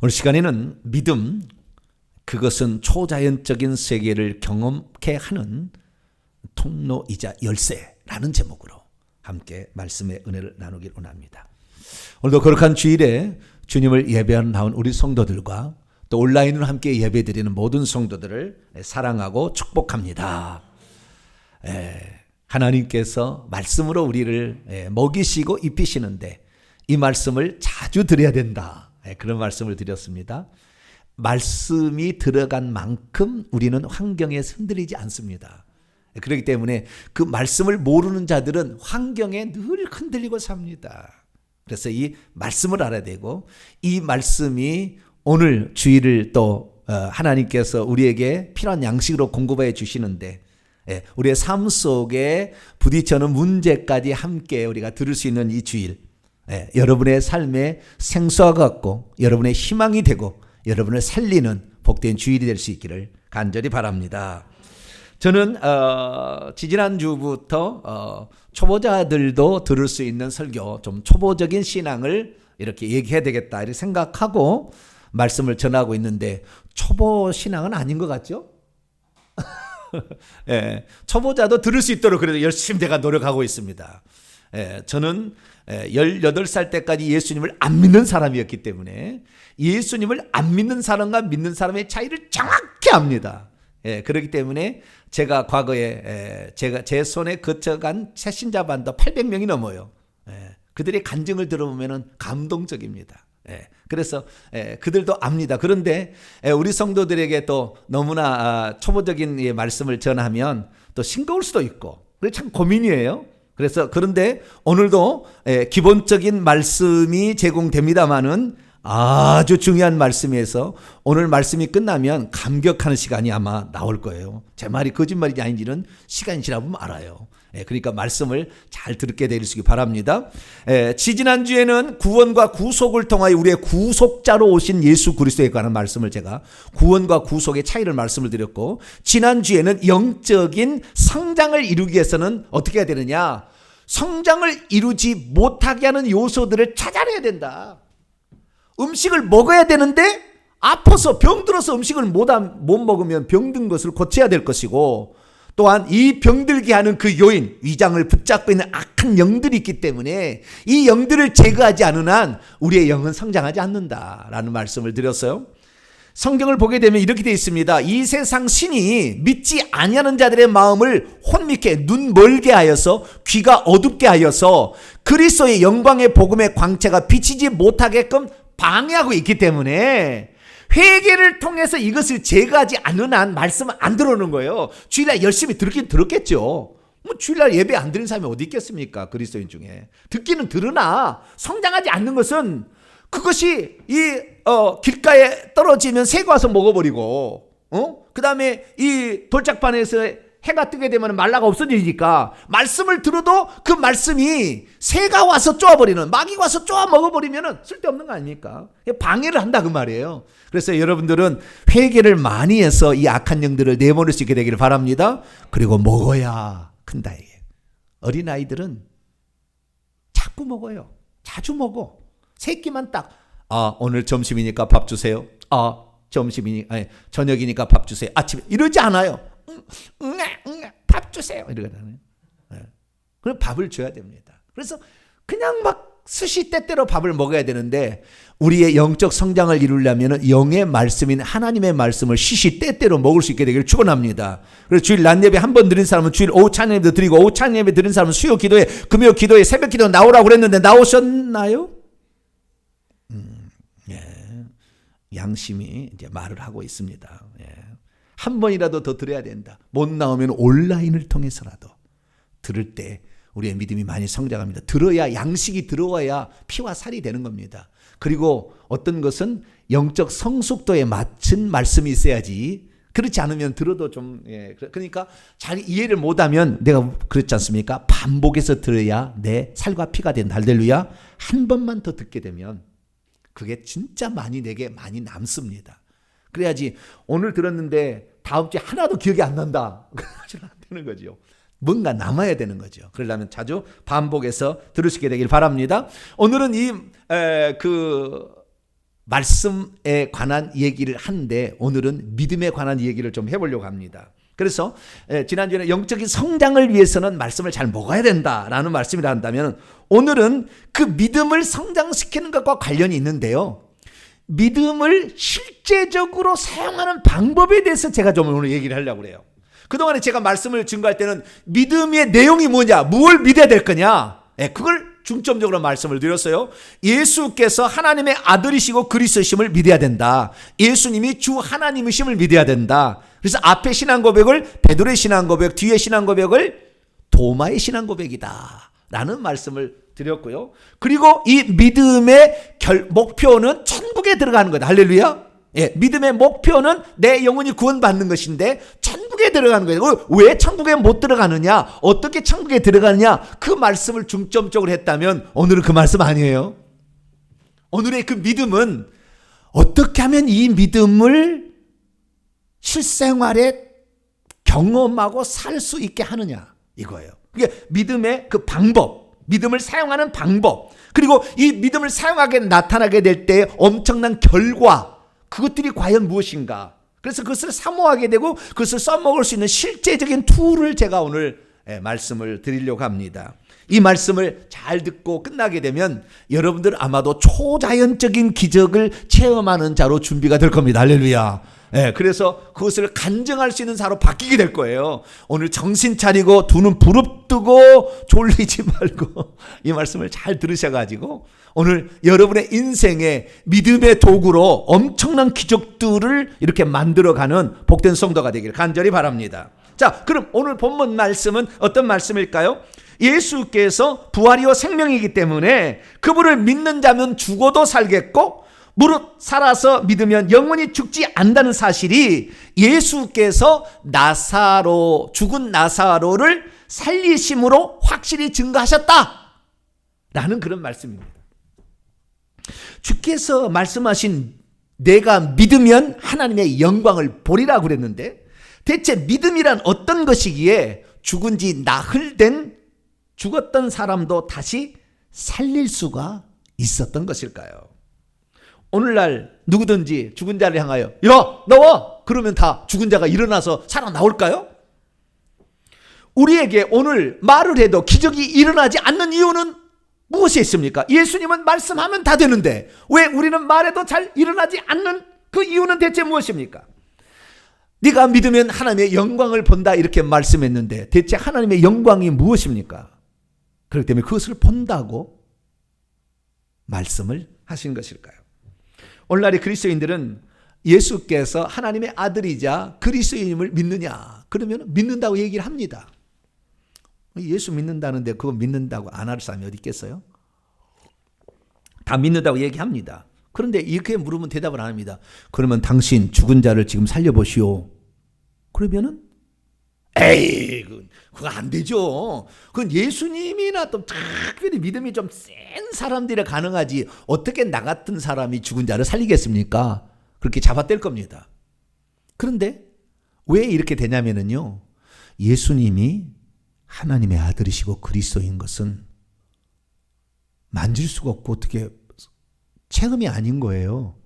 오늘 시간에는 믿음, 그것은 초자연적인 세계를 경험케 하는 통로이자 열쇠라는 제목으로 함께 말씀의 은혜를 나누길 원합니다. 오늘도 거룩한 주일에 주님을 예배하는 나온 우리 성도들과 또 온라인으로 함께 예배드리는 모든 성도들을 사랑하고 축복합니다. 하나님께서 말씀으로 우리를 먹이시고 입히시는데 이 말씀을 자주 드려야 된다. 그런 말씀을 드렸습니다. 말씀이 들어간 만큼 우리는 환경에서 흔들리지 않습니다. 그렇기 때문에 그 말씀을 모르는 자들은 환경에 늘 흔들리고 삽니다. 그래서 이 말씀을 알아야 되고, 이 말씀이 오늘 주일을 또 하나님께서 우리에게 필요한 양식으로 공급해 주시는데, 우리의 삶 속에 부딪혀는 문제까지 함께 우리가 들을 수 있는 이 주일, 여러분의 삶에 생수와 같고 여러분의 희망이 되고 여러분을 살리는 복된 주일이 될 수 있기를 간절히 바랍니다. 저는 지지난주부터 초보자들도 들을 수 있는 설교, 좀 초보적인 신앙을 이렇게 얘기해야 되겠다 이렇게 생각하고 말씀을 전하고 있는데, 초보 신앙은 아닌 것 같죠? 초보자도 들을 수 있도록 그래도 열심히 제가 노력하고 있습니다. 저는 18살 때까지 예수님을 안 믿는 사람이었기 때문에 예수님을 안 믿는 사람과 믿는 사람의 차이를 정확히 압니다. 그렇기 때문에 제가 과거에 제 손에 거쳐간 새신자반도 800명이 넘어요. 그들의 간증을 들어보면 감동적입니다. 그래서 그들도 압니다. 그런데 우리 성도들에게 또 너무나 초보적인 말씀을 전하면 또 싱거울 수도 있고, 그게 참 고민이에요. 그런데 오늘도 기본적인 말씀이 제공됩니다만은 아주 중요한 말씀에서 오늘 말씀이 끝나면 감격하는 시간이 아마 나올 거예요. 제 말이 거짓말인지 아닌지는 시간이 지나보면 알아요. 그러니까 말씀을 잘 듣게 되시기 바랍니다. 지지난주에는 구원과 구속을 통하여 우리의 구속자로 오신 예수 그리스도에 관한 말씀을 제가 구원과 구속의 차이를 말씀을 드렸고, 지난주에는 영적인 성장을 이루기 위해서는 어떻게 해야 되느냐, 성장을 이루지 못하게 하는 요소들을 찾아내야 된다. 음식을 먹어야 되는데 아파서 병들어서 음식을 못 먹으면 병든 것을 고쳐야 될 것이고, 또한 이 병들게 하는 그 요인, 위장을 붙잡고 있는 악한 영들이 있기 때문에 이 영들을 제거하지 않은 한 우리의 영은 성장하지 않는다라는 말씀을 드렸어요. 성경을 보게 되면 이렇게 되어 있습니다. 이 세상 신이 믿지 아니하는 자들의 마음을 혼미케, 눈 멀게 하여서 귀가 어둡게 하여서 그리스도의 영광의 복음의 광채가 비치지 못하게끔 방해하고 있기 때문에 회개를 통해서 이것을 제거하지 않는 한 말씀은 안 들어오는 거예요. 주일날 열심히 듣긴 들었겠죠. 뭐 주일날 예배 안 드리는 사람이 어디 있겠습니까? 그리스도인 중에. 듣기는 들으나 성장하지 않는 것은, 그것이 길가에 떨어지면 새가 와서 먹어버리고, 그 다음에 이 돌짝판에서 해가 뜨게 되면 말라가 없어지니까 말씀을 들어도 그 말씀이 새가 와서 쪼아버리는, 마귀가 와서 쪼아 먹어버리면 쓸데없는 거 아닙니까? 방해를 한다 그 말이에요. 그래서 여러분들은 회개를 많이 해서 이 악한 영들을 내보낼 수 있게 되기를 바랍니다. 그리고 먹어야 큰다. 어린아이들은 자꾸 먹어요. 자주 먹어. 새끼만 딱, 오늘 점심이니까 밥 주세요. 저녁이니까 밥 주세요. 아침에 이러지 않아요. 밥 주세요. 이러거든요. 그럼 밥을 줘야 됩니다. 그래서 그냥 막 스시 때때로 밥을 먹어야 되는데, 우리의 영적 성장을 이루려면 영의 말씀인 하나님의 말씀을 시시 때때로 먹을 수 있게 되기를 축원합니다. 그래서 주일 낮 예배 한 번 드린 사람은 주일 오후 찬양 예배 드리고, 오후 찬양 예배 드린 사람은 수요 기도에, 금요 기도에, 새벽 기도 나오라고 그랬는데 나오셨나요? 양심이 이제 말을 하고 있습니다. 한 번이라도 더 들어야 된다. 못 나오면 온라인을 통해서라도 들을 때 우리의 믿음이 많이 성장합니다. 들어야, 양식이 들어와야 피와 살이 되는 겁니다. 그리고 어떤 것은 영적 성숙도에 맞춘 말씀이 있어야지 그렇지 않으면 들어도 좀, 그러니까 잘 이해를 못하면 내가 그랬지 않습니까? 반복해서 들어야 내 살과 피가 된다. 할렐루야. 한 번만 더 듣게 되면 그게 진짜 내게 많이 남습니다. 그래야지 오늘 들었는데 다음 주에 하나도 기억이 안 난다. 그러면 안 되는 거죠. 뭔가 남아야 되는 거죠. 그러려면 자주 반복해서 들으시게 되길 바랍니다. 오늘은 말씀에 관한 얘기를 하는데 오늘은 믿음에 관한 얘기를 좀 해보려고 합니다. 그래서 지난주에는 영적인 성장을 위해서는 말씀을 잘 먹어야 된다라는 말씀이라 한다면 오늘은 그 믿음을 성장시키는 것과 관련이 있는데요. 믿음을 실제적으로 사용하는 방법에 대해서 제가 좀 오늘 얘기를 하려고 그래요. 그동안에 제가 말씀을 증거할 때는 믿음의 내용이 뭐냐, 무엇을 믿어야 될 거냐, 그걸 중점적으로 말씀을 드렸어요. 예수께서 하나님의 아들이시고 그리스도심을 믿어야 된다. 예수님이 주 하나님이심을 믿어야 된다. 그래서 앞에 신앙 고백을 베드로의 신앙 고백, 뒤에 신앙 고백을 도마의 신앙 고백이다 라는 말씀을 드렸고요. 그리고 이 믿음의 목표는 천국에 들어가는 거다. 할렐루야. 믿음의 목표는 내 영혼이 구원받는 것인데 천국에 들어가는 거예요. 왜 천국에 못 들어가느냐, 어떻게 천국에 들어가느냐, 그 말씀을 중점적으로 했다면 오늘은 그 말씀 아니에요. 오늘의 그 믿음은 어떻게 하면 이 믿음을 실생활에 경험하고 살 수 있게 하느냐, 이거예요. 그게 믿음의 그 방법, 믿음을 사용하는 방법, 그리고 이 믿음을 사용하게 나타나게 될 때 엄청난 결과, 그것들이 과연 무엇인가. 그래서 그것을 사모하게 되고 그것을 써먹을 수 있는 실제적인 툴을 제가 오늘 말씀을 드리려고 합니다. 이 말씀을 잘 듣고 끝나게 되면 여러분들 아마도 초자연적인 기적을 체험하는 자로 준비가 될 겁니다. 할렐루야. 그래서 그것을 간증할 수 있는 자로 바뀌게 될 거예요. 오늘 정신 차리고 두 눈 부릅뜨고 졸리지 말고 이 말씀을 잘 들으셔가지고 오늘 여러분의 인생의 믿음의 도구로 엄청난 기적들을 이렇게 만들어가는 복된 성도가 되기를 간절히 바랍니다. 자, 그럼 오늘 본문 말씀은 어떤 말씀일까요? 예수께서 부활이요 생명이기 때문에 그분을 믿는 자면 죽어도 살겠고 무릇 살아서 믿으면 영원히 죽지 않는다는 사실이 예수께서 죽은 나사로를 살리심으로 확실히 증거하셨다 라는 그런 말씀입니다. 주께서 말씀하신 내가 믿으면 하나님의 영광을 보리라고 그랬는데 대체 믿음이란 어떤 것이기에 죽은 지 나흘 된 죽었던 사람도 다시 살릴 수가 있었던 것일까요? 오늘날 누구든지 죽은 자를 향하여 야 나와 그러면 다 죽은 자가 일어나서 살아나올까요? 우리에게 오늘 말을 해도 기적이 일어나지 않는 이유는 무엇이 있습니까? 예수님은 말씀하면 다 되는데 왜 우리는 말해도 잘 일어나지 않는 그 이유는 대체 무엇입니까? 네가 믿으면 하나님의 영광을 본다 이렇게 말씀했는데 대체 하나님의 영광이 무엇입니까? 그렇기 때문에 그것을 본다고 말씀을 하신 것일까요? 오늘날의 그리스도인들은 예수께서 하나님의 아들이자 그리스도인임을 믿느냐? 그러면 믿는다고 얘기를 합니다. 예수 믿는다는데 그거 믿는다고 안 할 사람이 어디 있겠어요? 다 믿는다고 얘기합니다. 그런데 이렇게 물으면 대답을 안 합니다. 그러면 당신 죽은 자를 지금 살려보시오. 그러면은 에이 그거 안 되죠. 그건 예수님이나 또 특별히 믿음이 좀 센 사람들이 가능하지 어떻게 나 같은 사람이 죽은 자를 살리겠습니까? 그렇게 잡아뗄 겁니다. 그런데 왜 이렇게 되냐면요. 예수님이 하나님의 아들이시고 그리스도인 것은 만질 수가 없고 어떻게 체험이 아닌 거예요.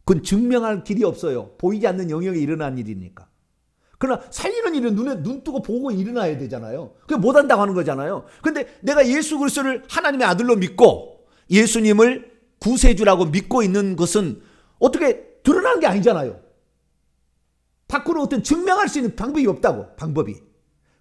그건 증명할 길이 없어요. 보이지 않는 영역에 일어난 일이니까. 그러나 살리는 일은 눈 뜨고 보고 일어나야 되잖아요. 그게 못한다고 하는 거잖아요. 그런데 내가 예수 그리스도를 하나님의 아들로 믿고 예수님을 구세주라고 믿고 있는 것은 어떻게 드러나는 게 아니잖아요. 밖으로 어떤 증명할 수 있는 방법이 없다고. 방법이.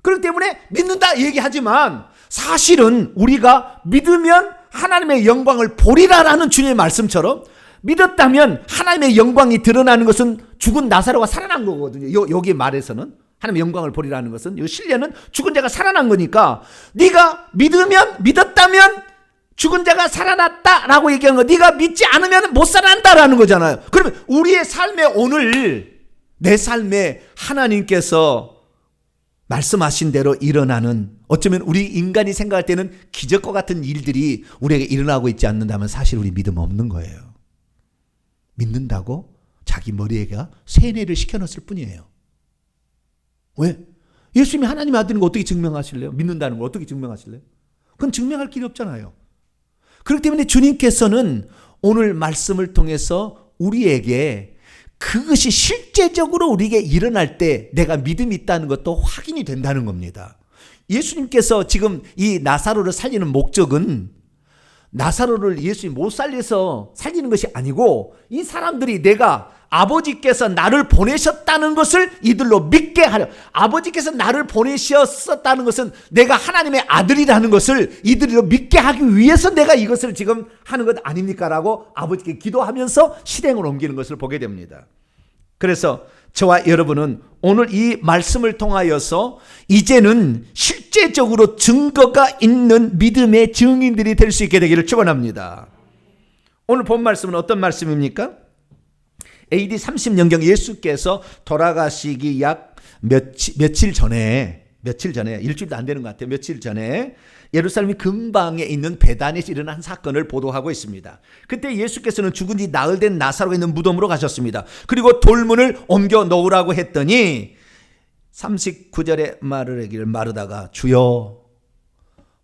그렇기 때문에 믿는다 얘기하지만 사실은 우리가 믿으면 하나님의 영광을 보리라라는 주님의 말씀처럼 믿었다면 하나님의 영광이 드러나는 것은 죽은 나사로가 살아난 거거든요. 여기 말에서는 하나님의 영광을 보리라는 것은 이 실례는 죽은 자가 살아난 거니까 네가 믿었다면 죽은 자가 살아났다라고 얘기한 거 네가 믿지 않으면 못 살아난다라는 거잖아요. 그러면 우리의 삶에 오늘 내 삶에 하나님께서 말씀하신 대로 일어나는, 어쩌면 우리 인간이 생각할 때는 기적과 같은 일들이 우리에게 일어나고 있지 않는다면 사실 우리 믿음 없는 거예요. 믿는다고 자기 머리에가 세뇌를 시켜놨을 뿐이에요. 왜? 예수님이 하나님의 아들인 거 어떻게 증명하실래요? 믿는다는 걸 어떻게 증명하실래요? 그건 증명할 길이 없잖아요. 그렇기 때문에 주님께서는 오늘 말씀을 통해서 우리에게 그것이 실제적으로 우리에게 일어날 때 내가 믿음이 있다는 것도 확인이 된다는 겁니다. 예수님께서 지금 이 나사로를 살리는 목적은 나사로를 예수님이 못 살려서 살리는 것이 아니고 이 사람들이 내가 아버지께서 나를 보내셨다는 것을 이들로 믿게 하려, 아버지께서 나를 보내셨다는 것은 내가 하나님의 아들이라는 것을 이들로 믿게 하기 위해서 내가 이것을 지금 하는 것 아닙니까? 라고 아버지께 기도하면서 실행을 옮기는 것을 보게 됩니다. 그래서 저와 여러분은 오늘 이 말씀을 통하여서 이제는 실제적으로 증거가 있는 믿음의 증인들이 될 수 있게 되기를 축원합니다. 오늘 본 말씀은 어떤 말씀입니까? AD 30년경 예수께서 돌아가시기 약 며칠 전에, 일주일도 안 되는 것 같아요. 며칠 전에 예루살렘 근방에 있는 베단에서 일어난 사건을 보도하고 있습니다. 그때 예수께서는 죽은 지 나흘 된 나사로가 있는 무덤으로 가셨습니다. 그리고 돌문을 옮겨 놓으라고 했더니 39절에 말을 하기를, 마르다가 주여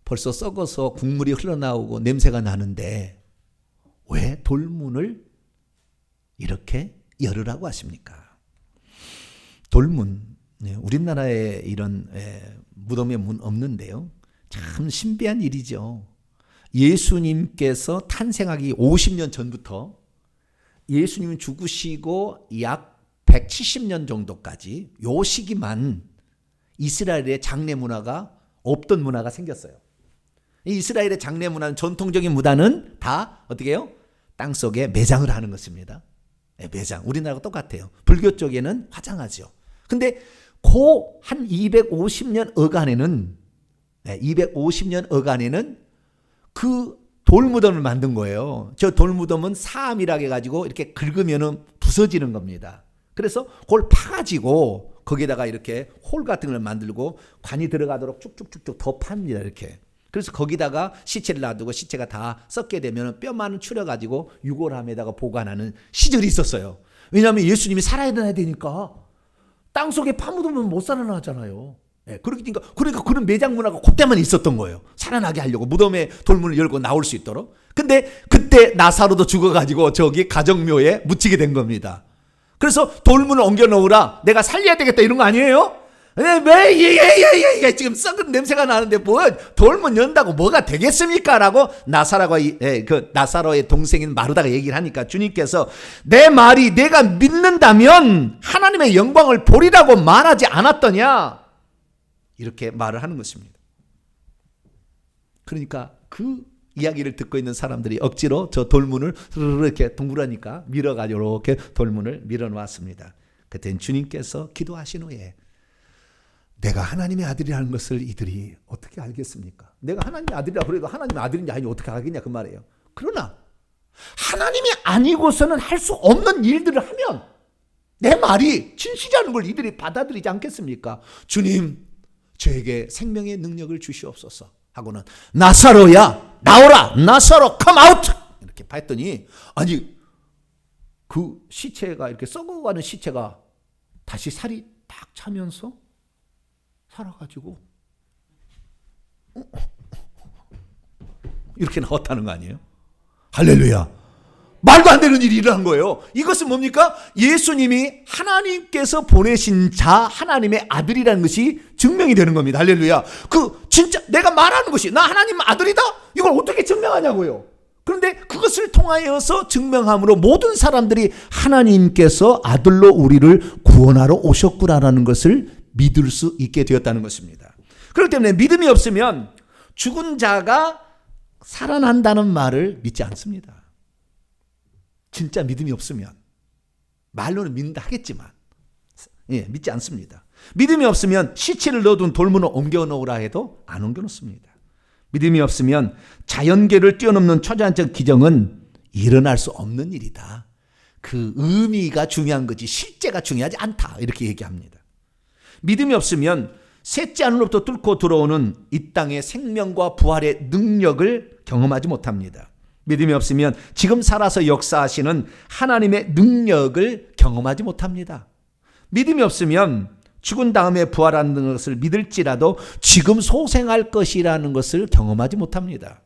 벌써 썩어서 국물이 흘러나오고 냄새가 나는데 왜 돌문을 이렇게 열으라고 하십니까? 돌문, 우리나라에 이런 무덤의 문 없는데요. 참 신비한 일이죠. 예수님께서 탄생하기 50년 전부터 예수님이 죽으시고 약 170년 정도까지 요 시기만 이스라엘의 장례 문화가 없던 문화가 생겼어요. 이스라엘의 장례 문화는, 전통적인 문화는 다 어떻게 해요? 땅속에 매장을 하는 것입니다. 매장. 우리나라가 똑같아요. 불교 쪽에는 화장하죠. 근데 그 한 250년 어간에는 그 돌무덤을 만든 거예요. 저 돌무덤은 사암이라고 해가지고 이렇게 긁으면 부서지는 겁니다. 그래서 그걸 파가지고 거기에다가 이렇게 홀 같은 걸 만들고 관이 들어가도록 쭉쭉쭉쭉 더 팝니다. 이렇게. 그래서 거기다가 시체를 놔두고 시체가 다 썩게 되면 뼈만 추려가지고 유골함에다가 보관하는 시절이 있었어요. 왜냐하면 예수님이 살아야 되니까 땅속에 파묻으면 못 살아나잖아요. 그러니까 그런 매장 문화가 그때만 있었던 거예요. 살아나게 하려고 무덤에 돌문을 열고 나올 수 있도록. 근데 그때 나사로도 죽어가지고 저기 가정묘에 묻히게 된 겁니다. 그래서 돌문을 옮겨 놓으라, 내가 살려야 되겠다 이런 거 아니에요? 왜 지금 썩은 냄새가 나는데 뭐 돌문 연다고 뭐가 되겠습니까? 라고 나사로의 동생인 마르다가 얘기를 하니까 주님께서 내 말이 내가 믿는다면 하나님의 영광을 보리라고 말하지 않았더냐? 이렇게 말을 하는 것입니다. 그러니까 그 이야기를 듣고 있는 사람들이 억지로 저 돌문을 이렇게 동그라니까 밀어가지고 이렇게 돌문을 밀어놓았습니다. 그때는 주님께서 기도하신 후에 내가 하나님의 아들이라는 것을 이들이 어떻게 알겠습니까? 내가 하나님의 아들이라 그래도 하나님의 아들인지 아닌지 어떻게 알겠냐 그 말이에요. 그러나 하나님이 아니고서는 할 수 없는 일들을 하면 내 말이 진실이라는 걸 이들이 받아들이지 않겠습니까? 주님, 저에게 생명의 능력을 주시옵소서 하고는 나사로야 나오라, 나사로 come out 이렇게 봤더니, 아니 그 시체가 이렇게 썩어가는 시체가 다시 살이 딱 차면서 살아가지고 이렇게 나왔다는 거 아니에요? 할렐루야. 말도 안 되는 일이 일어난 거예요. 이것은 뭡니까? 예수님이 하나님께서 보내신 자, 하나님의 아들이라는 것이 증명이 되는 겁니다. 할렐루야. 진짜 내가 말하는 것이 나 하나님 아들이다? 이걸 어떻게 증명하냐고요. 그런데 그것을 통하여서 증명함으로 모든 사람들이 하나님께서 아들로 우리를 구원하러 오셨구나라는 것을 믿을 수 있게 되었다는 것입니다. 그렇기 때문에 믿음이 없으면 죽은 자가 살아난다는 말을 믿지 않습니다. 진짜 믿음이 없으면 말로는 믿는다 하겠지만 믿지 않습니다. 믿음이 없으면 시체를 넣어둔 돌문을 옮겨 놓으라 해도 안 옮겨 놓습니다. 믿음이 없으면 자연계를 뛰어넘는 초자연적 기적은 일어날 수 없는 일이다. 그 의미가 중요한 거지 실제가 중요하지 않다 이렇게 얘기합니다. 믿음이 없으면 셋째 하늘로부터 뚫고 들어오는 이 땅의 생명과 부활의 능력을 경험하지 못합니다. 믿음이 없으면 지금 살아서 역사하시는 하나님의 능력을 경험하지 못합니다. 믿음이 없으면 죽은 다음에 부활하는 것을 믿을지라도 지금 소생할 것이라는 것을 경험하지 못합니다.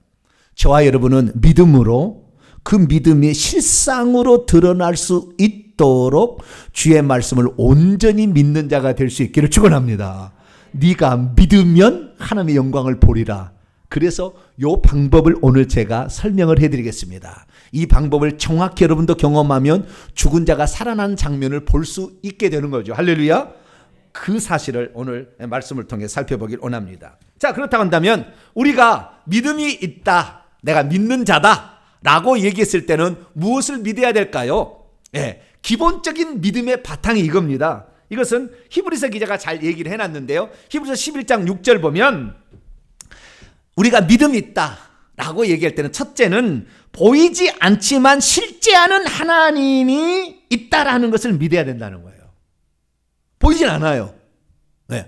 저와 여러분은 믿음으로 그 믿음이 실상으로 드러날 수 있도록 주의 말씀을 온전히 믿는 자가 될 수 있기를 축원합니다. 네가 믿으면 하나님의 영광을 보리라. 그래서 이 방법을 오늘 제가 설명을 해드리겠습니다. 이 방법을 정확히 여러분도 경험하면 죽은 자가 살아나는 장면을 볼 수 있게 되는 거죠. 할렐루야. 그 사실을 오늘 말씀을 통해 살펴보길 원합니다. 자, 그렇다고 한다면 우리가 믿음이 있다, 내가 믿는 자다 라고 얘기했을 때는 무엇을 믿어야 될까요? 기본적인 믿음의 바탕이 이겁니다. 이것은 히브리서 기자가 잘 얘기를 해놨는데요. 히브리서 11장 6절 보면 우리가 믿음이 있다 라고 얘기할 때는 첫째는 보이지 않지만 실제하는 하나님이 있다라는 것을 믿어야 된다는 거예요. 보이진 않아요.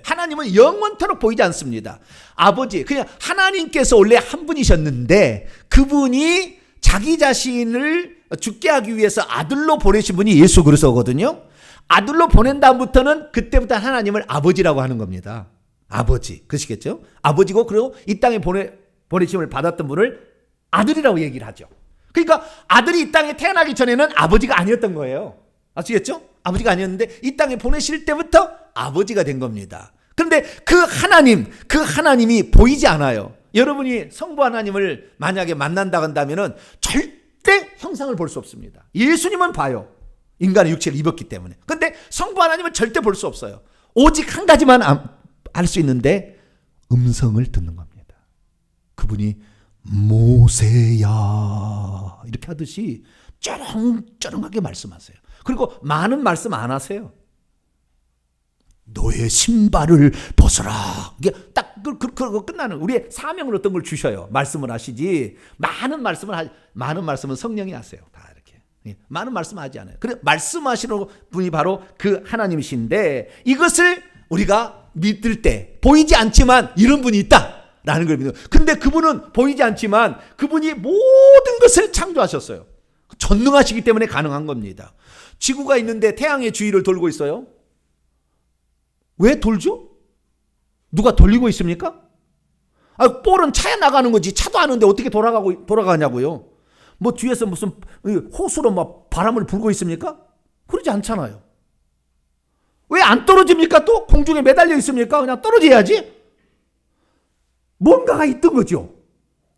하나님은 영원토록 보이지 않습니다. 아버지, 그냥 하나님께서 원래 한 분이셨는데 그분이 자기 자신을 죽게 하기 위해서 아들로 보내신 분이 예수 그리스도거든요. 아들로 보낸 다음부터는 그때부터 하나님을 아버지라고 하는 겁니다. 아버지, 그러시겠죠? 아버지고 그리고 이 땅에 보내심을 받았던 분을 아들이라고 얘기를 하죠. 그러니까 아들이 이 땅에 태어나기 전에는 아버지가 아니었던 거예요. 아시겠죠? 아버지가 아니었는데 이 땅에 보내실 때부터 아버지가 된 겁니다. 그런데 그 하나님이 보이지 않아요. 여러분이 성부 하나님을 만약에 만난다고 한다면 절대 형상을 볼 수 없습니다. 예수님은 봐요. 인간의 육체를 입었기 때문에. 그런데 성부 하나님은 절대 볼 수 없어요. 오직 한 가지만 알 수 있는데 음성을 듣는 겁니다. 그분이 모세야 이렇게 하듯이 쩌렁쩌렁하게 말씀하세요. 그리고 많은 말씀 안 하세요. 너의 신발을 벗어라. 이게 딱 그러고 끝나는 우리의 사명을 어떤 걸 주셔요. 말씀을 하시지. 많은 말씀은 성령이 하세요. 다 이렇게. 많은 말씀 하지 않아요. 그래 말씀하시는 분이 바로 그 하나님이신데 이것을 우리가 믿을 때 보이지 않지만 이런 분이 있다라는 걸 믿어요. 근데 그분은 보이지 않지만 그분이 모든 것을 창조하셨어요. 전능하시기 때문에 가능한 겁니다. 지구가 있는데 태양의 주위를 돌고 있어요. 왜 돌죠? 누가 돌리고 있습니까? 볼은 차에 나가는 거지. 차도 아는데 어떻게 돌아가냐고요. 뭐 뒤에서 무슨 호수로 막 바람을 불고 있습니까? 그러지 않잖아요. 왜 안 떨어집니까? 또 공중에 매달려 있습니까? 그냥 떨어져야지. 뭔가가 있던 거죠.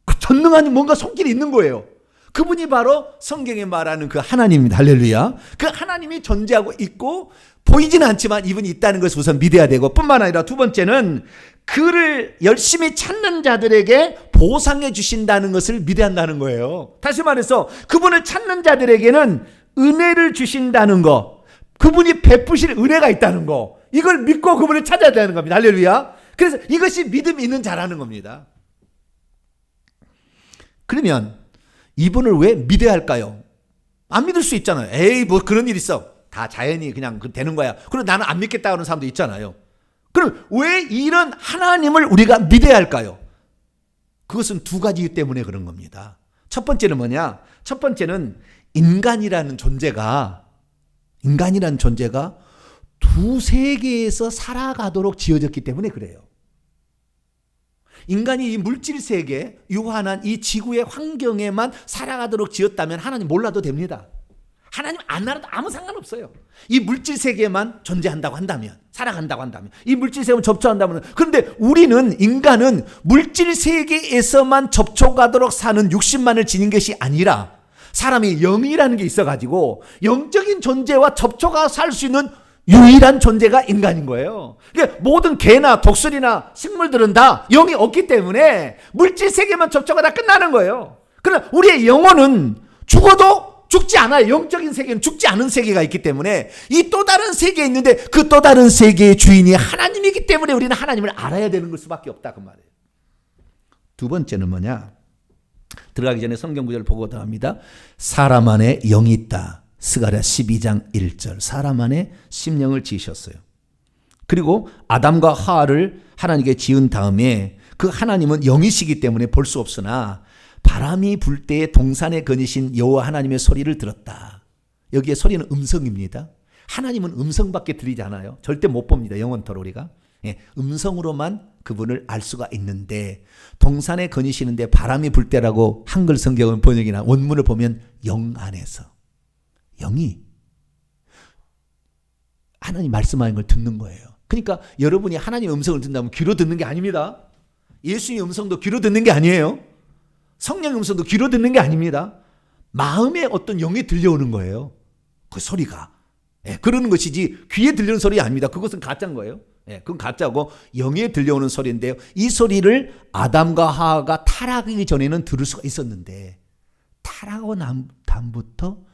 그 전능한 뭔가 손길이 있는 거예요. 그분이 바로 성경에 말하는 그 하나님입니다. 할렐루야. 그 하나님이 존재하고 있고 보이지는 않지만 이분이 있다는 것을 우선 믿어야 되고 뿐만 아니라 두 번째는 그를 열심히 찾는 자들에게 보상해 주신다는 것을 믿어야 한다는 거예요. 다시 말해서 그분을 찾는 자들에게는 은혜를 주신다는 거, 그분이 베푸실 은혜가 있다는 거, 이걸 믿고 그분을 찾아야 되는 겁니다. 할렐루야. 그래서 이것이 믿음이 있는 자라는 겁니다. 그러면 이분을 왜 믿어야 할까요? 안 믿을 수 있잖아요. 에이 뭐 그런 일 있어. 다 자연히 그냥 되는 거야. 그리고 나는 안 믿겠다 하는 사람도 있잖아요. 그럼 왜 이런 하나님을 우리가 믿어야 할까요? 그것은 두 가지 이유 때문에 그런 겁니다. 첫 번째는 뭐냐? 첫 번째는 인간이라는 존재가 두 세계에서 살아가도록 지어졌기 때문에 그래요. 인간이 이 물질 세계, 유한한 이 지구의 환경에만 살아가도록 지었다면 하나님 몰라도 됩니다. 하나님 안 알아도 아무 상관없어요. 이 물질 세계에만 존재한다고 한다면, 살아간다고 한다면, 이 물질 세계만 접촉한다면. 그런데 인간은 물질 세계에서만 접촉하도록 사는 육신만을 지닌 것이 아니라 사람이 영이라는 게 있어가지고 영적인 존재와 접촉하고 살 수 있는 유일한 존재가 인간인 거예요. 그러니까 모든 개나 독수리나 식물들은 다 영이 없기 때문에 물질 세계만 접촉하다 끝나는 거예요. 그러나 우리의 영혼은 죽어도 죽지 않아요. 영적인 세계는 죽지 않은 세계가 있기 때문에 이 또 다른 세계에 있는데 그 또 다른 세계의 주인이 하나님이기 때문에 우리는 하나님을 알아야 되는 걸 수밖에 없다 그 말이에요. 두 번째는 뭐냐? 들어가기 전에 성경 구절을 보고 들어갑니다. 사람 안에 영이 있다. 스가랴 12장 1절 사람 안에 심령을 지으셨어요. 그리고 아담과 하와를 하나님께 지은 다음에 그 하나님은 영이시기 때문에 볼 수 없으나 바람이 불 때에 동산에 거니신 여호와 하나님의 소리를 들었다. 여기에 소리는 음성입니다. 하나님은 음성밖에 들리지 않아요. 절대 못 봅니다. 영원토록 우리가. 음성으로만 그분을 알 수가 있는데 동산에 거니시는데 바람이 불 때라고 한글 성경은 번역이나 원문을 보면 영 안에서 영이 하나님 말씀하는 걸 듣는 거예요. 그러니까 여러분이 하나님의 음성을 듣는다면 귀로 듣는 게 아닙니다. 예수님의 음성도 귀로 듣는 게 아니에요. 성령의 음성도 귀로 듣는 게 아닙니다. 마음에 어떤 영이 들려오는 거예요. 그 소리가. 그러는 것이지 귀에 들리는 소리 아닙니다. 그것은 가짜인 거예요. 그건 가짜고 영에 들려오는 소리인데요. 이 소리를 아담과 하와가 타락하기 전에는 들을 수가 있었는데 타락하고 난 다음부터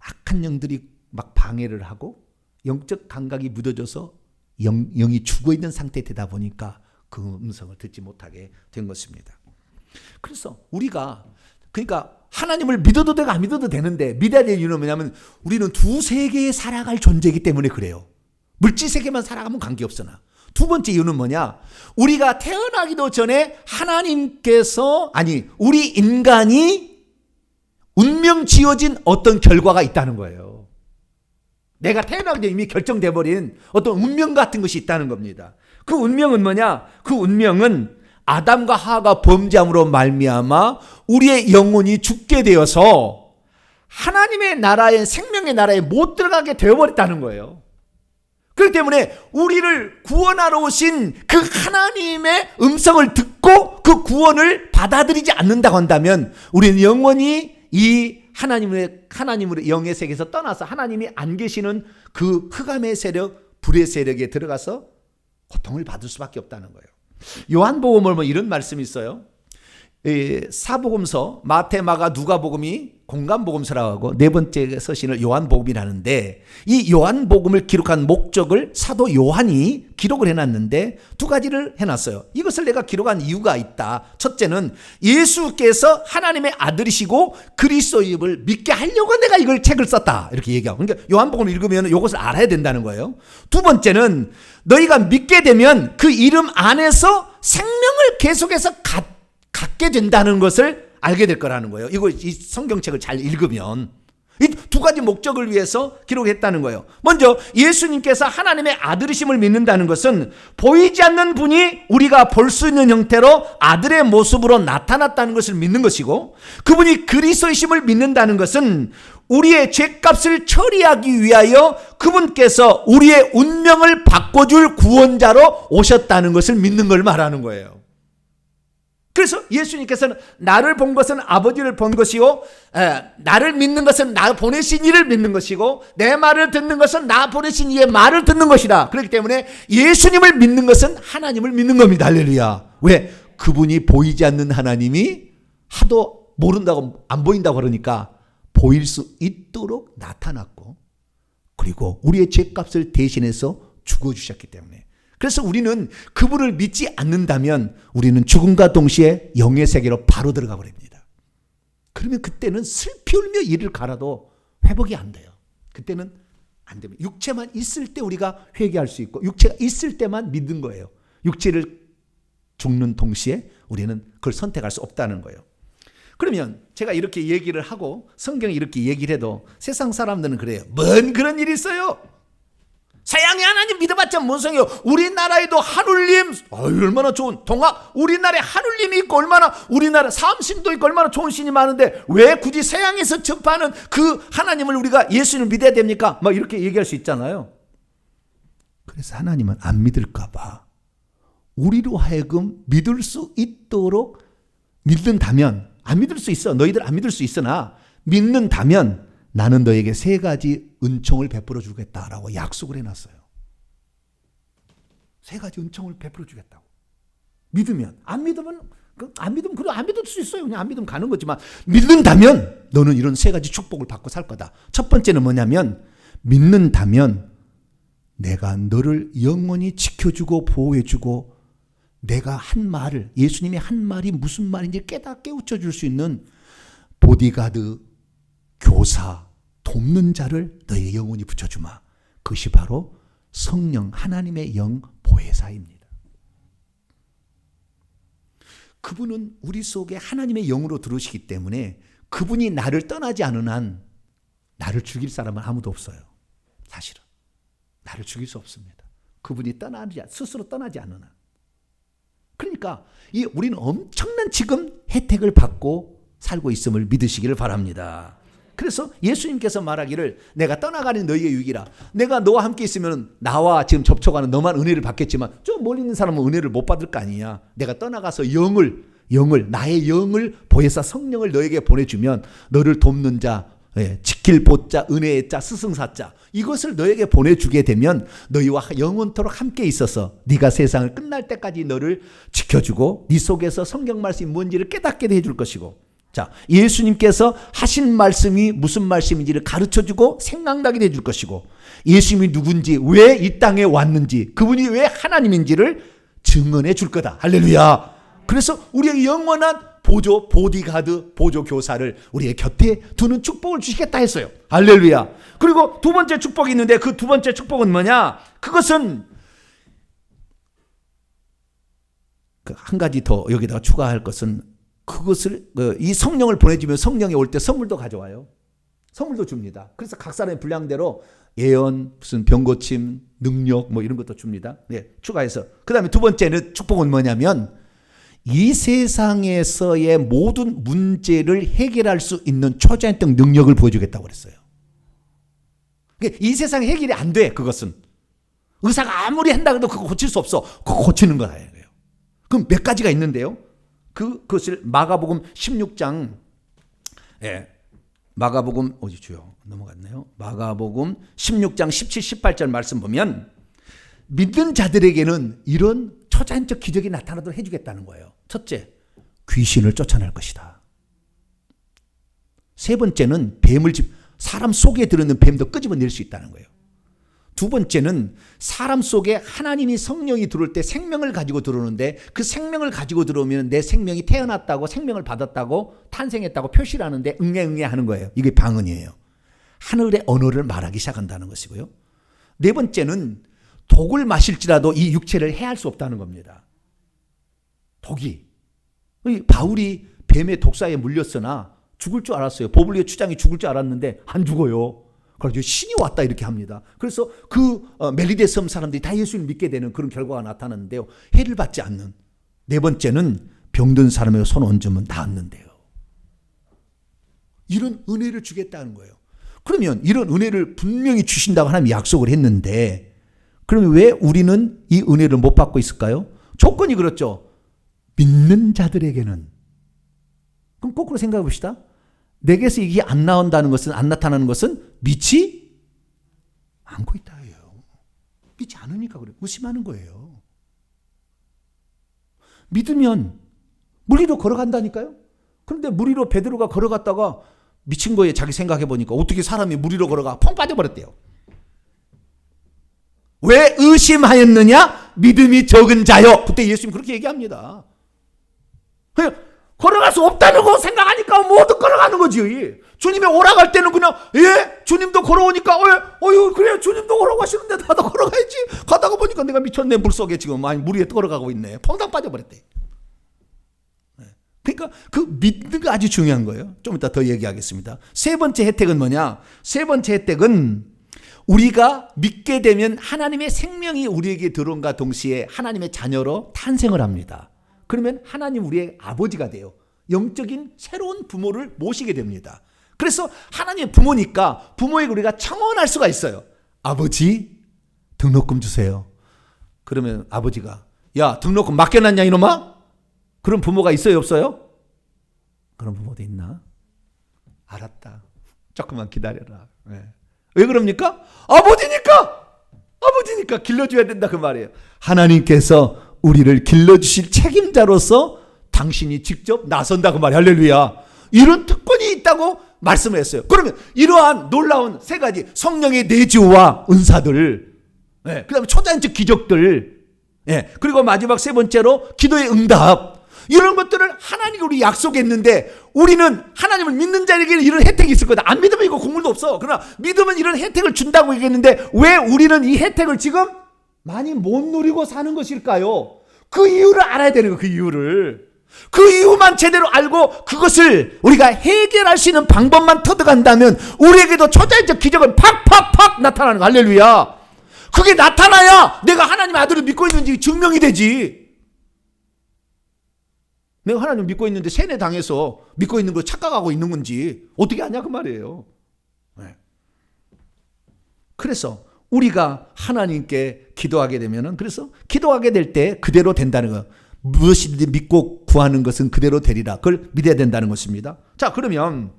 악한 영들이 막 방해를 하고 영적 감각이 무뎌져서 영이 죽어있는 상태에 되다 보니까 그 음성을 듣지 못하게 된 것입니다. 그래서 우리가 그러니까 하나님을 믿어도 되고 안 믿어도 되는데 믿어야 될 이유는 뭐냐면 우리는 두 세계에 살아갈 존재이기 때문에 그래요. 물질 세계만 살아가면 관계없으나. 두 번째 이유는 뭐냐? 우리가 태어나기도 전에 하나님께서 우리 인간이 운명 지어진 어떤 결과가 있다는 거예요. 내가 태어나기 전에 이미 결정돼 버린 어떤 운명 같은 것이 있다는 겁니다. 그 운명은 뭐냐? 그 운명은 아담과 하와가 범죄함으로 말미암아 우리의 영혼이 죽게 되어서 하나님의 나라에 생명의 나라에 못 들어가게 되어버렸다는 거예요. 그렇기 때문에 우리를 구원하러 오신 그 하나님의 음성을 듣고 그 구원을 받아들이지 않는다고 한다면 우리는 영원히 이 하나님의 영의 세계에서 떠나서 하나님이 안 계시는 그 흑암의 세력, 불의 세력에 들어가서 고통을 받을 수밖에 없다는 거예요. 요한복음을 보면 이런 말씀이 있어요. 사복음서, 마태, 마가, 누가복음이 공간복음서라고 하고 네 번째 서신을 요한복음이라는데 이 요한복음을 기록한 목적을 사도 요한이 기록을 해놨는데 두 가지를 해놨어요. 이것을 내가 기록한 이유가 있다. 첫째는 예수께서 하나님의 아들이시고 그리스도임을 믿게 하려고 내가 이걸 책을 썼다. 이렇게 얘기하고. 그러니까 요한복음을 읽으면 이것을 알아야 된다는 거예요. 두 번째는 너희가 믿게 되면 그 이름 안에서 생명을 계속해서 갖게 된다는 것을 알게 될 거라는 거예요. 이 성경책을 잘 읽으면 이 두 가지 목적을 위해서 기록했다는 거예요. 먼저 예수님께서 하나님의 아들이심을 믿는다는 것은 보이지 않는 분이 우리가 볼 수 있는 형태로 아들의 모습으로 나타났다는 것을 믿는 것이고 그분이 그리스도이심을 믿는다는 것은 우리의 죄값을 처리하기 위하여 그분께서 우리의 운명을 바꿔줄 구원자로 오셨다는 것을 믿는 걸 말하는 거예요. 그래서 예수님께서는 나를 본 것은 아버지를 본 것이요 나를 믿는 것은 나 보내신 이를 믿는 것이고 내 말을 듣는 것은 나 보내신 이의 말을 듣는 것이다. 그렇기 때문에 예수님을 믿는 것은 하나님을 믿는 겁니다. 할렐루야. 왜? 그분이 보이지 않는 하나님이 하도 모른다고 안 보인다고 그러니까 보일 수 있도록 나타났고 그리고 우리의 죄값을 대신해서 죽어주셨기 때문에 그래서 우리는 그분을 믿지 않는다면 우리는 죽음과 동시에 영의 세계로 바로 들어가 버립니다. 그러면 그때는 슬피 울며 이를 갈아도 회복이 안 돼요. 그때는 안 됩니다. 육체만 있을 때 우리가 회개할 수 있고 육체가 있을 때만 믿는 거예요. 육체를 죽는 동시에 우리는 그걸 선택할 수 없다는 거예요. 그러면 제가 이렇게 얘기를 하고 성경이 이렇게 얘기를 해도 세상 사람들은 그래요. 뭔 그런 일이 있어요? 서양의 하나님 믿어봤자 뭔 소용이에요. 우리나라에도 하늘님 얼마나 좋은 동학 우리나라에 하늘님이 있고 얼마나 우리나라 삼신도 있고 얼마나 좋은 신이 많은데 왜 굳이 서양에서 접하는 그 하나님을 우리가 예수님을 믿어야 됩니까? 막 이렇게 얘기할 수 있잖아요. 그래서 하나님은 안 믿을까 봐 우리로 하여금 믿을 수 있도록 믿는다면 안 믿을 수 있어. 너희들 안 믿을 수 있으나 믿는다면 나는 너에게 세 가지 은총을 베풀어 주겠다라고 약속을 해놨어요. 세 가지 은총을 베풀어 주겠다고. 믿으면. 안 믿으면 그래 안 믿을 수 있어요. 그냥 안 믿으면 가는 거지만 믿는다면 너는 이런 세 가지 축복을 받고 살 거다. 첫 번째는 뭐냐면 믿는다면 내가 너를 영원히 지켜주고 보호해주고 내가 한 말을 예수님이 한 말이 무슨 말인지 깨우쳐 줄 수 있는 보디가드, 교사, 돕는 자를 너의 영혼이 붙여주마. 그것이 바로 성령 하나님의 영 보혜사입니다. 그분은 우리 속에 하나님의 영으로 들어오시기 때문에 그분이 나를 떠나지 않은 한 나를 죽일 사람은 아무도 없어요. 사실은 나를 죽일 수 없습니다. 그분이 스스로 떠나지 않는 한. 그러니까 우리는 엄청난 지금 혜택을 받고 살고 있음을 믿으시기를 바랍니다. 그래서 예수님께서 말하기를 내가 떠나가는 너희의 유익이라. 내가 너와 함께 있으면 나와 지금 접촉하는 너만 은혜를 받겠지만 저 멀리 있는 사람은 은혜를 못 받을 거 아니냐. 내가 떠나가서 나의 영을 보혜사 성령을 너에게 보내주면 너를 돕는 자, 지킬 보자, 은혜의 자, 스승사자 이것을 너에게 보내주게 되면 너희와 영원토록 함께 있어서 네가 세상을 끝날 때까지 너를 지켜주고 네 속에서 성경 말씀이 뭔지를 깨닫게 해줄 것이고, 자, 예수님께서 하신 말씀이 무슨 말씀인지를 가르쳐주고 생각나게 해줄 것이고, 예수님이 누군지 왜 이 땅에 왔는지 그분이 왜 하나님인지를 증언해 줄 거다. 할렐루야. 그래서 우리의 영원한 보디가드, 보조교사를 우리의 곁에 두는 축복을 주시겠다 했어요. 할렐루야. 그리고 두 번째 축복이 있는데 그 두 번째 축복은 뭐냐? 그것은 한 가지 더 여기다가 추가할 것은 그것을 이 성령을 보내주면 성령이 올 때 선물도 가져와요. 선물도 줍니다. 그래서 각 사람의 분량대로 예언, 무슨 병고침, 능력 뭐 이런 것도 줍니다. 네, 추가해서. 그다음에 두 번째는 축복은 뭐냐면 이 세상에서의 모든 문제를 해결할 수 있는 초자연적 능력을 보여주겠다고 그랬어요. 이 세상에 해결이 안 돼. 그것은 의사가 아무리 한다 해도 그거 고칠 수 없어. 그거 고치는 거예요. 그럼 몇 가지가 있는데요. 그것을 마가복음 16장, 마가복음 어디죠? 넘어갔네요. 마가복음 16장 17, 18절 말씀 보면 믿는 자들에게는 이런 초자연적 기적이 나타나도록 해주겠다는 거예요. 첫째, 귀신을 쫓아낼 것이다. 세 번째는 사람 속에 들어있는 뱀도 끄집어낼 수 있다는 거예요. 두 번째는 사람 속에 하나님이 성령이 들어올 때 생명을 가지고 들어오는데 그 생명을 가지고 들어오면 내 생명이 태어났다고 생명을 받았다고 탄생했다고 표시를 하는데 응애 하는 거예요. 이게 방언이에요. 하늘의 언어를 말하기 시작한다는 것이고요. 네 번째는 독을 마실지라도 이 육체를 해할 수 없다는 겁니다. 독이. 바울이 뱀의 독사에 물렸으나 죽을 줄 알았어요. 보블리오 추장이 죽을 줄 알았는데 안 죽어요. 그래서 신이 왔다 이렇게 합니다. 그래서 멜리데 섬 사람들이 다 예수를 믿게 되는 그런 결과가 나타났는데요. 해를 받지 않는. 네 번째는 병든 사람에게 손 얹으면 나았는데요. 이런 은혜를 주겠다는 거예요. 그러면 이런 은혜를 분명히 주신다고 하나님이 약속을 했는데 그러면 왜 우리는 이 은혜를 못 받고 있을까요? 조건이 그렇죠. 믿는 자들에게는. 그럼 거꾸로 생각해 봅시다. 내게서 이게 안 나온다는 것은, 안 나타나는 것은 믿지 않고 있다예요. 믿지 않으니까 그래요. 의심하는 거예요. 믿으면 물 위로 걸어간다니까요. 그런데 물 위로 베드로가 걸어갔다가 미친 거예요. 자기 생각해 보니까 어떻게 사람이 물 위로 걸어가 펑 빠져버렸대요. 왜 의심하였느냐? 믿음이 적은 자요. 그때 예수님 그렇게 얘기합니다. 걸어갈 수 없다는 거 생각하니까 모두 걸어가는 거지. 주님이 오라갈 때는 그냥 주님도 걸어오니까 그래 주님도 걸어가시는데 나도 걸어가야지. 가다가 보니까 내가 미쳤네. 물속에 지금 물 위에 걸어가고 있네. 펑당 빠져버렸대. 그러니까 그 믿는 거 아주 중요한 거예요. 좀 이따 더 얘기하겠습니다. 세 번째 혜택은 뭐냐? 세 번째 혜택은 우리가 믿게 되면 하나님의 생명이 우리에게 들어온과 동시에 하나님의 자녀로 탄생을 합니다. 그러면 하나님 우리의 아버지가 돼요. 영적인 새로운 부모를 모시게 됩니다. 그래서 하나님의 부모니까 부모에게 우리가 청원할 수가 있어요. 아버지 등록금 주세요. 그러면 아버지가 야 등록금 맡겨놨냐 이놈아? 그런 부모가 있어요 없어요? 그런 부모도 있나? 알았다. 조금만 기다려라. 왜 그럽니까? 아버지니까 길러줘야 된다 그 말이에요. 하나님께서 우리를 길러주실 책임자로서 당신이 직접 나선다 그 말이에요. 할렐루야. 이런 특권이 있다고 말씀을 했어요. 그러면 이러한 놀라운 세 가지 성령의 내주와 은사들, 그 다음에 초자연적 기적들, 그리고 마지막 세 번째로 기도의 응답. 이런 것들을 하나님이 우리 약속했는데 우리는 하나님을 믿는 자에게는 이런 혜택이 있을 거다. 안 믿으면 이거 국물도 없어. 그러나 믿으면 이런 혜택을 준다고 얘기했는데 왜 우리는 이 혜택을 지금 많이 못 누리고 사는 것일까요? 그 이유를 알아야 되는 거예요. 그 이유를. 그 이유만 제대로 알고 그것을 우리가 해결할 수 있는 방법만 터득한다면 우리에게도 초자연적 기적은 팍팍팍 나타나는 거. 할렐루야. 그게 나타나야 내가 하나님의 아들을 믿고 있는지 증명이 되지. 내가 하나님을 믿고 있는데 세뇌당해서 믿고 있는 거 착각하고 있는 건지 어떻게 아냐 그 말이에요. 네. 그래서 우리가 하나님께 기도하게 되면은 그래서 기도하게 될 때 그대로 된다는 거. 무엇이든지 믿고 구하는 것은 그대로 되리라. 그걸 믿어야 된다는 것입니다. 자, 그러면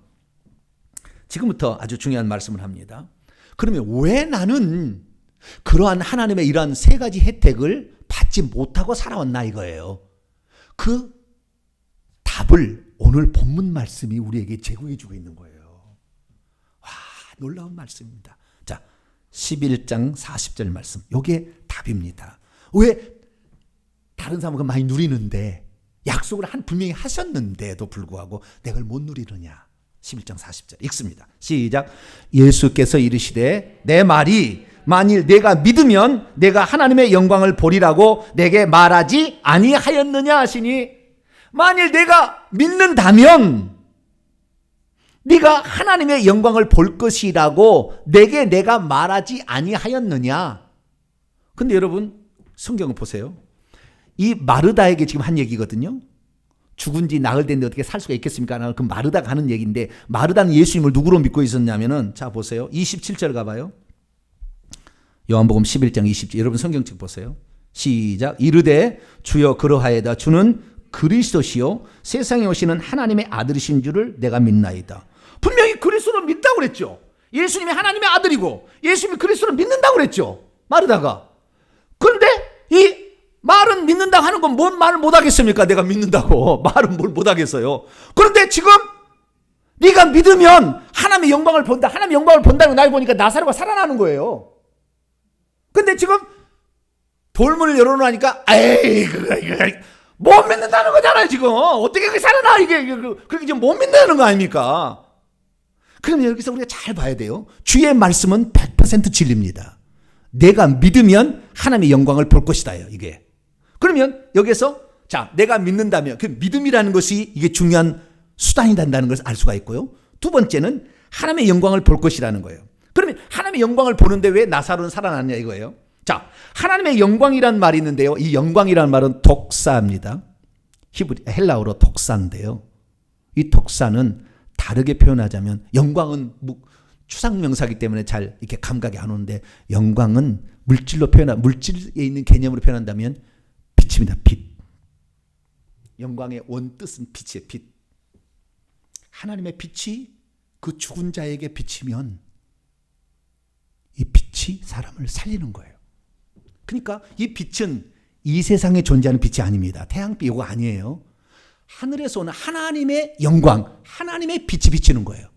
지금부터 아주 중요한 말씀을 합니다. 그러면 왜 나는 그러한 하나님의 이러한 세 가지 혜택을 받지 못하고 살아왔나 이거예요. 그 답을 오늘 본문 말씀이 우리에게 제공해 주고 있는 거예요. 와, 놀라운 말씀입니다. 자, 11장 40절 말씀. 이게 답입니다. 왜 다른 사람은 많이 누리는데 약속을 분명히 하셨는데도 불구하고 내가 못 누리느냐. 11장 40절 읽습니다. 시작. 예수께서 이르시되 내 말이 만일 내가 믿으면 내가 하나님의 영광을 보리라고 내게 말하지 아니하였느냐 하시니, 만일 내가 믿는다면 네가 하나님의 영광을 볼 것이라고 내가 말하지 아니하였느냐. 근데 여러분 성경을 보세요. 이 마르다에게 지금 한 얘기거든요. 죽은 지 나흘 됐는데 어떻게 살 수가 있겠습니까? 그 마르다가 하는 얘기인데, 마르다는 예수님을 누구로 믿고 있었냐면은, 자 보세요. 27절 가봐요. 요한복음 11장 20절. 여러분 성경책 보세요. 시작. 이르되 주여 그러하여다. 주는 그리스도시요 세상에 오시는 하나님의 아들이신 줄을 내가 믿나이다. 분명히 그리스도를 믿다고 그랬죠. 예수님이 하나님의 아들이고 예수님이 그리스도를 믿는다고 그랬죠. 마르다가. 그런데 이 말은 믿는다고 하는 건 뭔 말을 못하겠습니까? 내가 믿는다고. 말은 뭘 못하겠어요. 그런데 지금 네가 믿으면 하나님의 영광을 본다. 하나님의 영광을 본다는 날 보니까 나사로가 살아나는 거예요. 근데 지금 돌문을 열어놓으니까 에이 못 믿는다는 거잖아요. 지금 어떻게 그게 살아나. 이게 그렇게 지금 못 믿는다는 거 아닙니까? 그럼 여기서 우리가 잘 봐야 돼요. 주의 말씀은 100% 진리입니다. 내가 믿으면 하나님의 영광을 볼 것이다요. 이게. 그러면 여기서 자, 내가 믿는다면 그 믿음이라는 것이 이게 중요한 수단이 된다는 것을 알 수가 있고요. 두 번째는 하나님의 영광을 볼 것이라는 거예요. 그러면 하나님의 영광을 보는데 왜 나사로는 살아났냐 이거예요. 자, 하나님의 영광이란 말이 있는데요. 이 영광이란 말은 독사입니다. 헬라어로 독사인데요. 이 독사는 다르게 표현하자면, 영광은 추상명사이기 때문에 잘 이렇게 감각이 안 오는데, 영광은 물질에 있는 개념으로 표현한다면 빛입니다. 빛. 영광의 원뜻은 빛이에요. 빛. 하나님의 빛이 그 죽은 자에게 비치면 이 빛이 사람을 살리는 거예요. 그러니까 이 빛은 이 세상에 존재하는 빛이 아닙니다. 태양빛 이거 아니에요. 하늘에서 오는 하나님의 영광, 하나님의 빛이 비치는 거예요.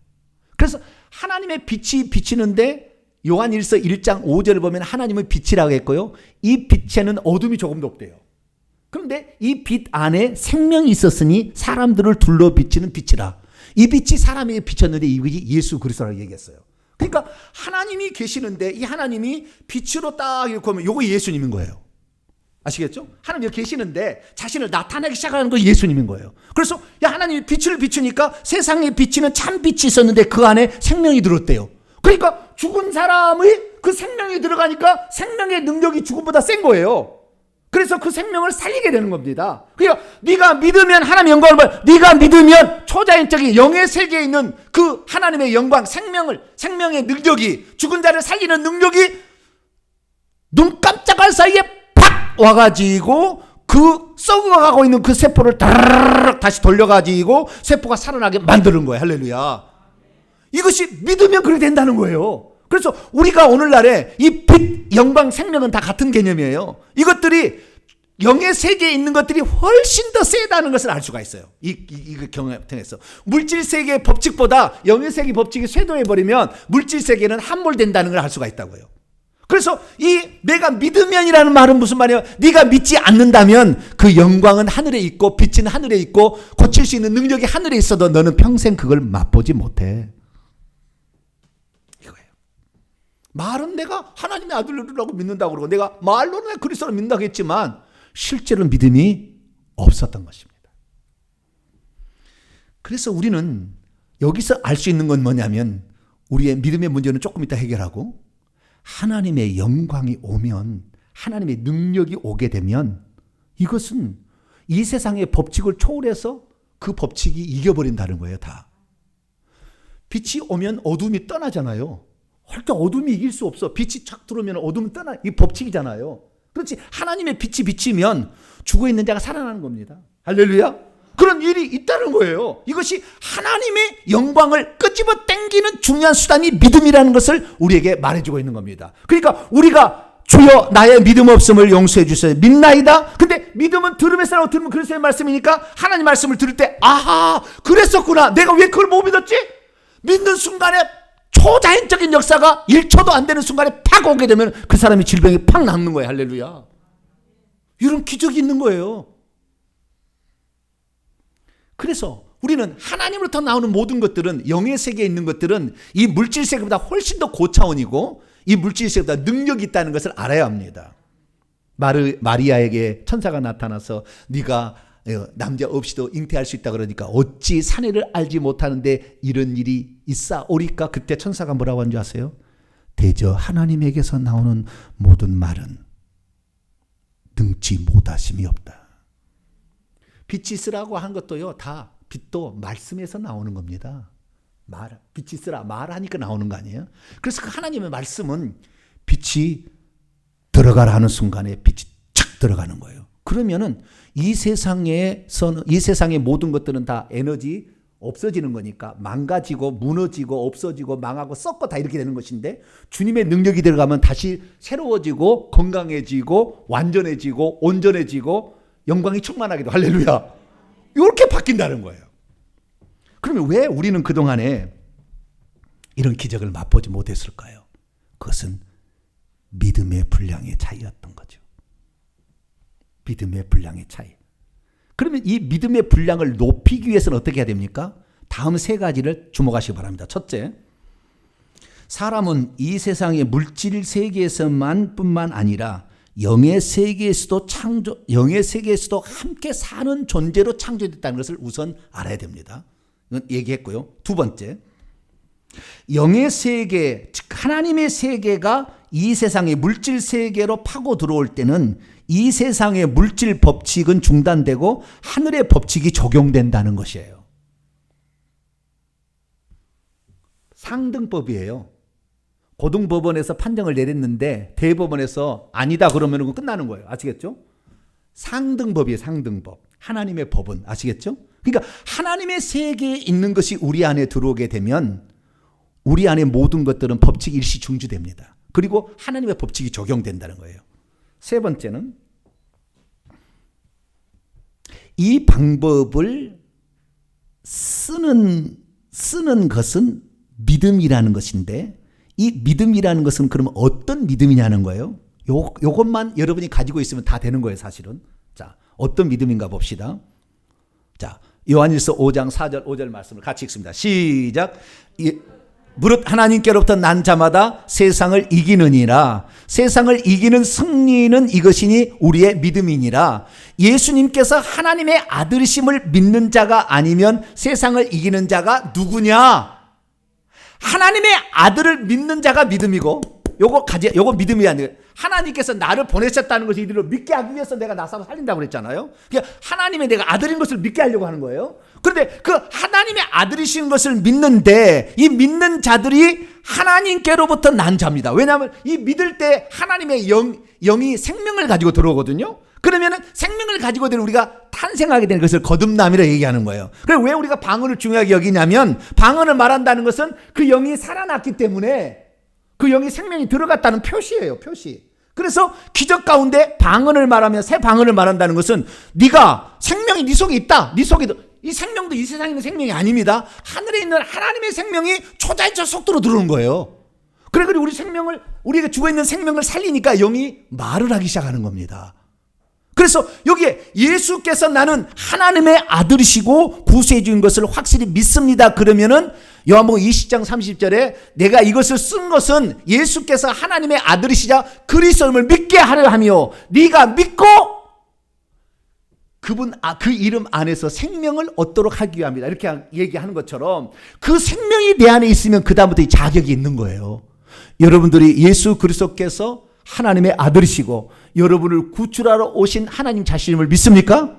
그래서 하나님의 빛이 비치는데 요한일서 1장 5절을 보면 하나님은 빛이라고 했고요. 이 빛에는 어둠이 조금도 없대요. 그런데 이 빛 안에 생명이 있었으니 사람들을 둘러 비치는 빛이라. 이 빛이 사람에게 비쳤는데 이것이 예수 그리스도라고 얘기했어요. 그러니까 하나님이 계시는데 이 하나님이 빛으로 딱 이렇게 하면 이거 예수님인 거예요. 아시겠죠? 하나님 여기 계시는데 자신을 나타내기 시작하는 거 예수님인 거예요. 그래서 야, 하나님이 빛을 비추니까 세상에 비치는 참 빛이 있었는데 그 안에 생명이 들었대요. 그러니까 죽은 사람의 그 생명이 들어가니까 생명의 능력이 죽음보다 센 거예요. 그래서 그 생명을 살리게 되는 겁니다. 그러니까 네가 믿으면 하나님의 영광을 봐. 네가 믿으면 초자연적인 영의 세계에 있는 그 하나님의 영광, 생명의 능력이, 죽은 자를 살리는 능력이 눈 깜짝할 사이에 팍 와가지고 그 썩어가고 있는 그 세포를 다시 돌려가지고 세포가 살아나게 만드는 거예요. 할렐루야. 이것이 믿으면 그렇게 된다는 거예요. 그래서 우리가 오늘날에 이 빛, 영광, 생명은 다 같은 개념이에요. 이것들이 영의 세계에 있는 것들이 훨씬 더 세다는 것을 알 수가 있어요. 이 경험을 통해서. 물질 세계의 법칙보다 영의 세계 법칙이 쇄도해버리면 물질 세계는 함몰된다는 걸 알 수가 있다고요. 그래서 이 내가 믿으면이라는 말은 무슨 말이에요? 네가 믿지 않는다면 그 영광은 하늘에 있고 빛은 하늘에 있고 고칠 수 있는 능력이 하늘에 있어도 너는 평생 그걸 맛보지 못해. 이거예요. 말은 내가 하나님의 아들이라고 믿는다고 그러고 내가 말로는 그리스도를 믿는다고 했지만 실제로 믿음이 없었던 것입니다. 그래서 우리는 여기서 알 수 있는 건 뭐냐면 우리의 믿음의 문제는 조금 이따 해결하고 하나님의 영광이 오면 하나님의 능력이 오게 되면 이것은 이 세상의 법칙을 초월해서 그 법칙이 이겨버린다는 거예요. 다. 빛이 오면 어둠이 떠나잖아요. 그러니까 어둠이 이길 수 없어. 빛이 착 들어오면 어둠은 떠나. 이 법칙이잖아요. 그렇지. 하나님의 빛이 비치면 죽어있는 자가 살아나는 겁니다. 할렐루야. 그런 일이 있다는 거예요. 이것이 하나님의 영광을 끄집어 당기는 중요한 수단이 믿음이라는 것을 우리에게 말해주고 있는 겁니다. 그러니까 우리가 주여 나의 믿음 없음을 용서해 주세요. 믿나이다. 근데 믿음은 들음에서 들으면 그리스도의 말씀이니까 하나님 말씀을 들을 때 아하 그랬었구나. 내가 왜 그걸 못 믿었지? 믿는 순간에 초자연적인 역사가 1초도 안 되는 순간에 팍 오게 되면 그 사람이 질병이 팍 낫는 거예요. 할렐루야. 이런 기적이 있는 거예요. 그래서 우리는 하나님으로부터 나오는 모든 것들은 영의 세계에 있는 것들은 이 물질 세계보다 훨씬 더 고차원이고 이 물질 세계보다 능력이 있다는 것을 알아야 합니다. 마리아에게 천사가 나타나서 네가 남자 없이도 잉태할 수 있다 그러니까 어찌 사내를 알지 못하는데 이런 일이 있사오리까? 그때 천사가 뭐라고 한 줄 아세요? 대저 하나님에게서 나오는 모든 말은 능치 못하심이 없다. 빛이 있으라고 한 것도요, 다 빛도 말씀에서 나오는 겁니다. 빛이 있으라 말하니까 나오는 거 아니에요? 그래서 그 하나님의 말씀은 빛이 들어가라 하는 순간에 빛이 착 들어가는 거예요. 그러면은 이 세상의 모든 것들은 다 에너지 없어지는 거니까 망가지고 무너지고 없어지고 망하고 썩고 다 이렇게 되는 것인데 주님의 능력이 들어가면 다시 새로워지고 건강해지고 완전해지고 온전해지고 영광이 충만하게 돼. 할렐루야. 이렇게 바뀐다는 거예요. 그러면 왜 우리는 그동안에 이런 기적을 맛보지 못했을까요? 그것은 믿음의 분량의 차이였던 거죠. 믿음의 분량의 차이. 그러면 이 믿음의 분량을 높이기 위해서는 어떻게 해야 됩니까? 다음 세 가지를 주목하시기 바랍니다. 첫째, 사람은 이 세상의 물질 세계에서만 뿐만 아니라 영의 세계에서도 함께 사는 존재로 창조됐다는 것을 우선 알아야 됩니다. 이건 얘기했고요. 두 번째, 영의 세계, 즉 하나님의 세계가 이 세상의 물질 세계로 파고 들어올 때는 이 세상의 물질 법칙은 중단되고 하늘의 법칙이 적용된다는 것이에요. 상등법이에요. 고등법원에서 판정을 내렸는데 대법원에서 아니다 그러면 그건 끝나는 거예요. 아시겠죠? 상등법이에요. 상등법. 하나님의 법은. 아시겠죠? 그러니까 하나님의 세계에 있는 것이 우리 안에 들어오게 되면 우리 안에 모든 것들은 법칙이 일시 중지됩니다. 그리고 하나님의 법칙이 적용된다는 거예요. 세 번째는 이 방법을 쓰는 것은 믿음이라는 것인데 이 믿음이라는 것은 그러면 어떤 믿음이냐는 거예요. 요것만 여러분이 가지고 있으면 다 되는 거예요, 사실은. 자, 어떤 믿음인가 봅시다. 자, 요한일서 5장 4절 5절 말씀을 같이 읽습니다. 시작. 무릇 하나님께로부터 난 자마다 세상을 이기느니라. 세상을 이기는 승리는 이것이니 우리의 믿음이니라. 예수님께서 하나님의 아들이심을 믿는 자가 아니면 세상을 이기는 자가 누구냐? 하나님의 아들을 믿는 자가 믿음이고, 요거 믿음이 아니에요. 하나님께서 나를 보내셨다는 것을 이들을 믿게 하기 위해서 내가 나사로 살린다고 그랬잖아요. 그러니까 하나님의 내가 아들인 것을 믿게 하려고 하는 거예요. 그런데 그 하나님의 아들이신 것을 믿는데 이 믿는 자들이 하나님께로부터 난 자입니다. 왜냐하면 이 믿을 때 하나님의 영이 생명을 가지고 들어오거든요. 그러면은 생명을 가지고 되는 우리가 탄생하게 되는 것을 거듭남이라 얘기하는 거예요. 그래서 왜 우리가 방언을 중요하게 여기냐면 방언을 말한다는 것은 그 영이 살아났기 때문에 그 영이 생명이 들어갔다는 표시예요. 표시. 그래서 기적 가운데 방언을 말하면 새 방언을 말한다는 것은 네가 생명이 네 속에 있다. 네 속에도 이 생명도 이 세상에 있는 생명이 아닙니다. 하늘에 있는 하나님의 생명이 초자연적 속도로 들어오는 거예요. 그래 우리 생명을 우리가 죽어있는 생명을 살리니까 영이 말을 하기 시작하는 겁니다. 그래서 여기에 예수께서 나는 하나님의 아들이시고 구세주인 인 것을 확실히 믿습니다. 그러면은 요한복음 20장 30절에 내가 이것을 쓴 것은 예수께서 하나님의 아들이시자 그리스도임을 믿게 하려 하며 네가 믿고 그 이름 안에서 생명을 얻도록 하기 위함이다. 이렇게 얘기하는 것처럼 그 생명이 내 안에 있으면 그 다음부터 이 자격이 있는 거예요. 여러분들이 예수 그리스도께서 하나님의 아들이시고 여러분을 구출하러 오신 하나님 자신임을 믿습니까?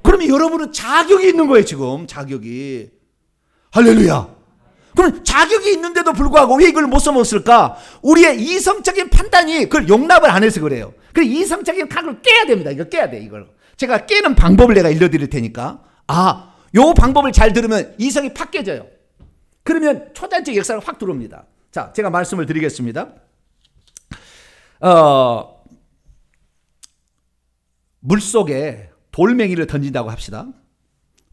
그러면 여러분은 자격이 있는 거예요. 지금 자격이. 할렐루야. 그럼 자격이 있는데도 불구하고 왜 이걸 못 써먹었을까? 우리의 이성적인 판단이 그걸 용납을 안 해서 그래요. 그래서 이성적인 각을 깨야 됩니다. 이거 깨야 돼. 이걸 제가 깨는 방법을 내가 알려드릴 테니까 요 방법을 잘 들으면 이성이 팍 깨져요. 그러면 초자연적 역사가 확 들어옵니다. 자, 제가 말씀을 드리겠습니다. 물속에 돌멩이를 던진다고 합시다.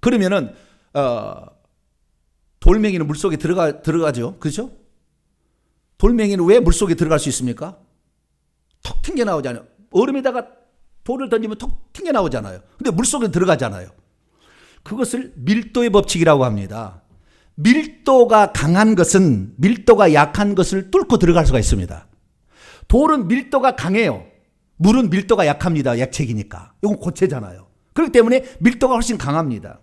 그러면은 돌멩이는 물속에 들어가죠. 그렇죠? 돌멩이는 왜 물속에 들어갈 수 있습니까? 턱 튕겨 나오잖아요. 얼음에다가 돌을 던지면 턱 튕겨 나오잖아요. 근데 물속에 들어가잖아요. 그것을 밀도의 법칙이라고 합니다. 밀도가 강한 것은 밀도가 약한 것을 뚫고 들어갈 수가 있습니다. 돌은 밀도가 강해요. 물은 밀도가 약합니다. 약책이니까. 이건 고체잖아요. 그렇기 때문에 밀도가 훨씬 강합니다.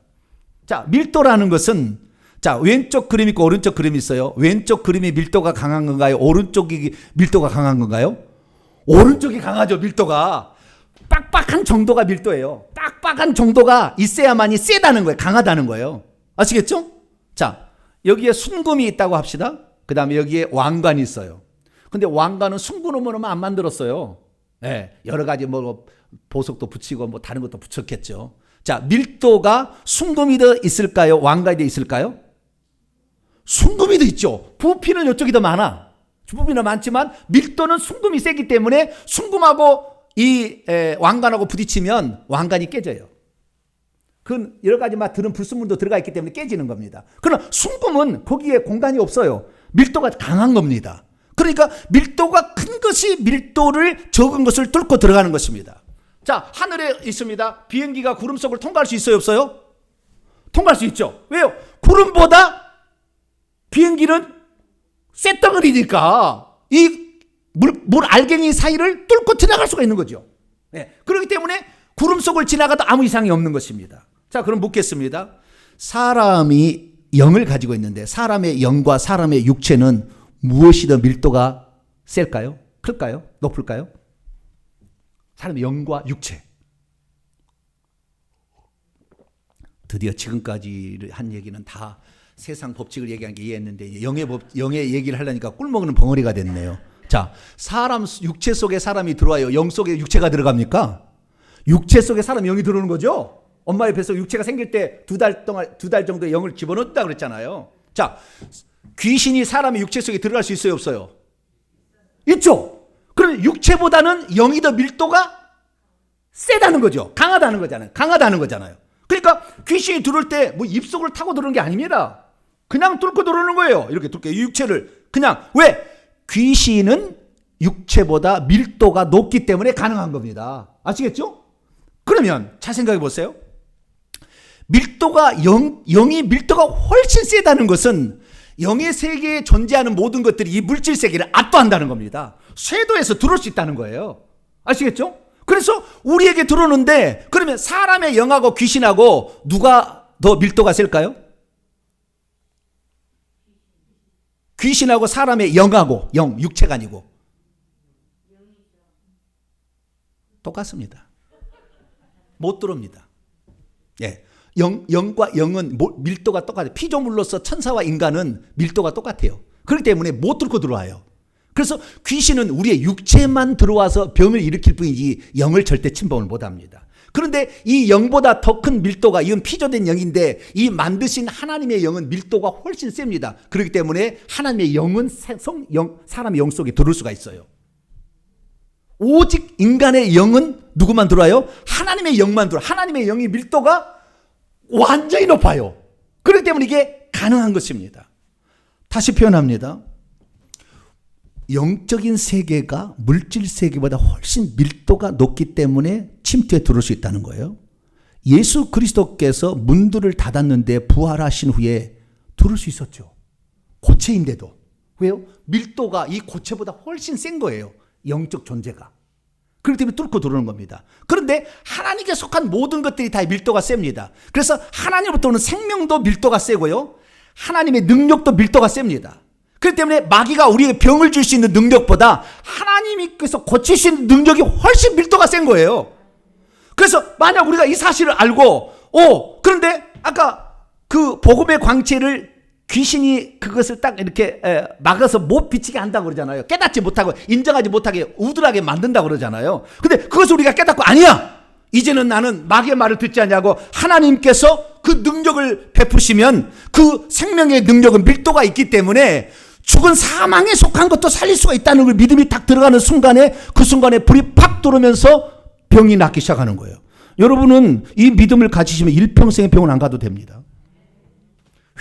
자, 밀도라는 것은 자, 왼쪽 그림 있고 오른쪽 그림이 있어요. 왼쪽 그림이 밀도가 강한 건가요? 오른쪽이 밀도가 강한 건가요? 오른쪽이 강하죠. 밀도가. 빡빡한 정도가 밀도예요. 빡빡한 정도가 있어야만이 세다는 거예요. 강하다는 거예요. 아시겠죠? 자, 여기에 순금이 있다고 합시다. 그 다음에 여기에 왕관이 있어요. 근데 왕관은 순금으로만 안 만들었어요. 네, 여러 가지 뭐 보석도 붙이고 뭐 다른 것도 붙였겠죠. 자, 밀도가 순금이 더 있을까요? 왕관이 더 있을까요? 순금이 더 있죠. 부피는 이쪽이 더 많아. 부피는 많지만 밀도는 순금이 세기 때문에 순금하고 이 왕관하고 부딪히면 왕관이 깨져요. 그건 여러 가지 막 들은 불순물도 들어가 있기 때문에 깨지는 겁니다. 그러나 순금은 거기에 공간이 없어요. 밀도가 강한 겁니다. 그러니까 밀도가 큰 것이 밀도를 적은 것을 뚫고 들어가는 것입니다. 자, 하늘에 있습니다. 비행기가 구름 속을 통과할 수 있어요, 없어요? 통과할 수 있죠. 왜요? 구름보다 비행기는 쇳덩어리니까 이 물 알갱이 사이를 뚫고 지나갈 수가 있는 거죠. 네. 그렇기 때문에 구름 속을 지나가도 아무 이상이 없는 것입니다. 자, 그럼 묻겠습니다. 사람이 영을 가지고 있는데 사람의 영과 사람의 육체는 무엇이 더 밀도가 셀까요? 클까요? 높을까요? 사람의 영과 육체. 드디어 지금까지 한 얘기는 다 세상 법칙을 얘기한 게 이해했는데 영의 얘기를 하려니까 꿀먹는 벙어리가 됐네요. 자, 사람 육체 속에 사람이 들어와요. 영 속에 육체가 들어갑니까? 육체 속에 사람 영이 들어오는 거죠. 엄마의 뱃속 육체가 생길 때 두 달 정도의 영을 집어넣었다 그랬잖아요. 자, 귀신이 사람의 육체 속에 들어갈 수 있어요, 없어요? 있죠. 그러면 육체보다는 영이 더 밀도가 세다는 거죠. 강하다는 거잖아요. 그러니까 귀신이 들어올 때 뭐 입속을 타고 들어오는 게 아닙니다. 그냥 뚫고 들어오는 거예요. 이렇게 뚫고 육체를 그냥. 왜? 귀신은 육체보다 밀도가 높기 때문에 가능한 겁니다. 아시겠죠? 그러면 잘 생각해 보세요. 영이 밀도가 훨씬 세다는 것은 영의 세계에 존재하는 모든 것들이 이 물질 세계를 압도한다는 겁니다. 쇄도에서 들어올 수 있다는 거예요. 아시겠죠? 그래서 우리에게 들어오는데 그러면 사람의 영하고 귀신하고 누가 더 밀도가 셀까요? 귀신하고 사람의 영하고 육체가 아니고 똑같습니다. 못 들어옵니다. 예, 영과 영은 밀도가 똑같아요. 피조물로서 천사와 인간은 밀도가 똑같아요. 그렇기 때문에 못 뚫고 들어와요. 그래서 귀신은 우리의 육체만 들어와서 병을 일으킬 뿐이지 영을 절대 침범을 못합니다. 그런데 이 영보다 더 큰 밀도가 이건 피조된 영인데 이 만드신 하나님의 영은 밀도가 훨씬 셉니다. 그렇기 때문에 하나님의 영은 사람의 영 속에 들어올 수가 있어요. 오직 인간의 영은 누구만 들어와요? 하나님의 영만 들어와요. 하나님의 영의 밀도가 완전히 높아요. 그렇기 때문에 이게 가능한 것입니다. 다시 표현합니다. 영적인 세계가 물질 세계보다 훨씬 밀도가 높기 때문에 침투에 들어올 수 있다는 거예요. 예수 그리스도께서 문들을 닫았는데 부활하신 후에 들어올 수 있었죠. 고체인데도. 왜요? 밀도가 이 고체보다 훨씬 센 거예요. 영적 존재가. 그렇기 때문에 뚫고 들어오는 겁니다. 그런데 하나님께 속한 모든 것들이 다 밀도가 셉니다. 그래서 하나님으로부터 오는 생명도 밀도가 세고요. 하나님의 능력도 밀도가 셉니다. 그렇기 때문에 마귀가 우리에게 병을 줄 수 있는 능력보다 하나님께서 고칠 수 있는 능력이 훨씬 밀도가 센 거예요. 그래서 만약 우리가 이 사실을 알고 그런데 아까 그 복음의 광채를 귀신이 그것을 딱 이렇게 막아서 못 비치게 한다고 그러잖아요. 깨닫지 못하고 인정하지 못하게 우둔하게 만든다고 그러잖아요. 근데 그것을 우리가 깨닫고 아니야, 이제는 나는 마귀의 말을 듣지 않냐고 하나님께서 그 능력을 베푸시면 그 생명의 능력은 밀도가 있기 때문에 죽은 사망에 속한 것도 살릴 수가 있다는 걸 믿음이 딱 들어가는 순간에 그 순간에 불이 팍 들어오면서 병이 낫기 시작하는 거예요. 여러분은 이 믿음을 가지시면 일평생의 병은 안 가도 됩니다.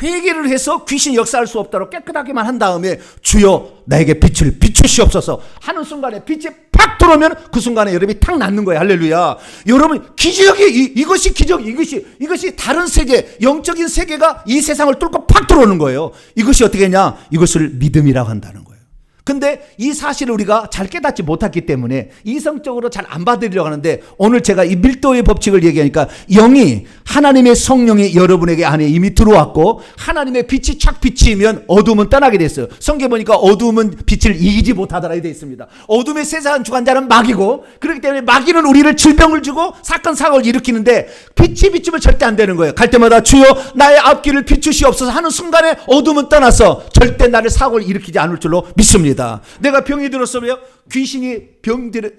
회개를 해서 귀신 역사할 수 없도록 깨끗하게만 한 다음에 주여 나에게 빛을 비추시옵소서 하는 순간에 빛이 팍 들어오면 그 순간에 여러분이 탁 낫는 거예요. 할렐루야. 여러분 기적이 이것이 기적, 이것이 다른 세계, 영적인 세계가 이 세상을 뚫고 팍 들어오는 거예요. 이것이 어떻게 했냐? 이것을 믿음이라고 한다는 거예요. 근데 이 사실을 우리가 잘 깨닫지 못했기 때문에 이성적으로 잘 안 받으려고 하는데, 오늘 제가 이 밀도의 법칙을 얘기하니까 영이, 하나님의 성령이 여러분에게 안에 이미 들어왔고 하나님의 빛이 착 비치면 어둠은 떠나게 됐어요. 성경에 보니까 어둠은 빛을 이기지 못하더라 되어 있습니다. 어둠의 세상을 주관 자는 마귀고, 그렇기 때문에 마귀는 우리를 질병을 주고 사건 사고를 일으키는데 빛이 비추면 절대 안 되는 거예요. 갈 때마다 주여 나의 앞길을 비추시옵소서 하는 순간에 어둠은 떠나서 절대 나를 사고를 일으키지 않을 줄로 믿습니다. 내가 병이 들었으면 귀신이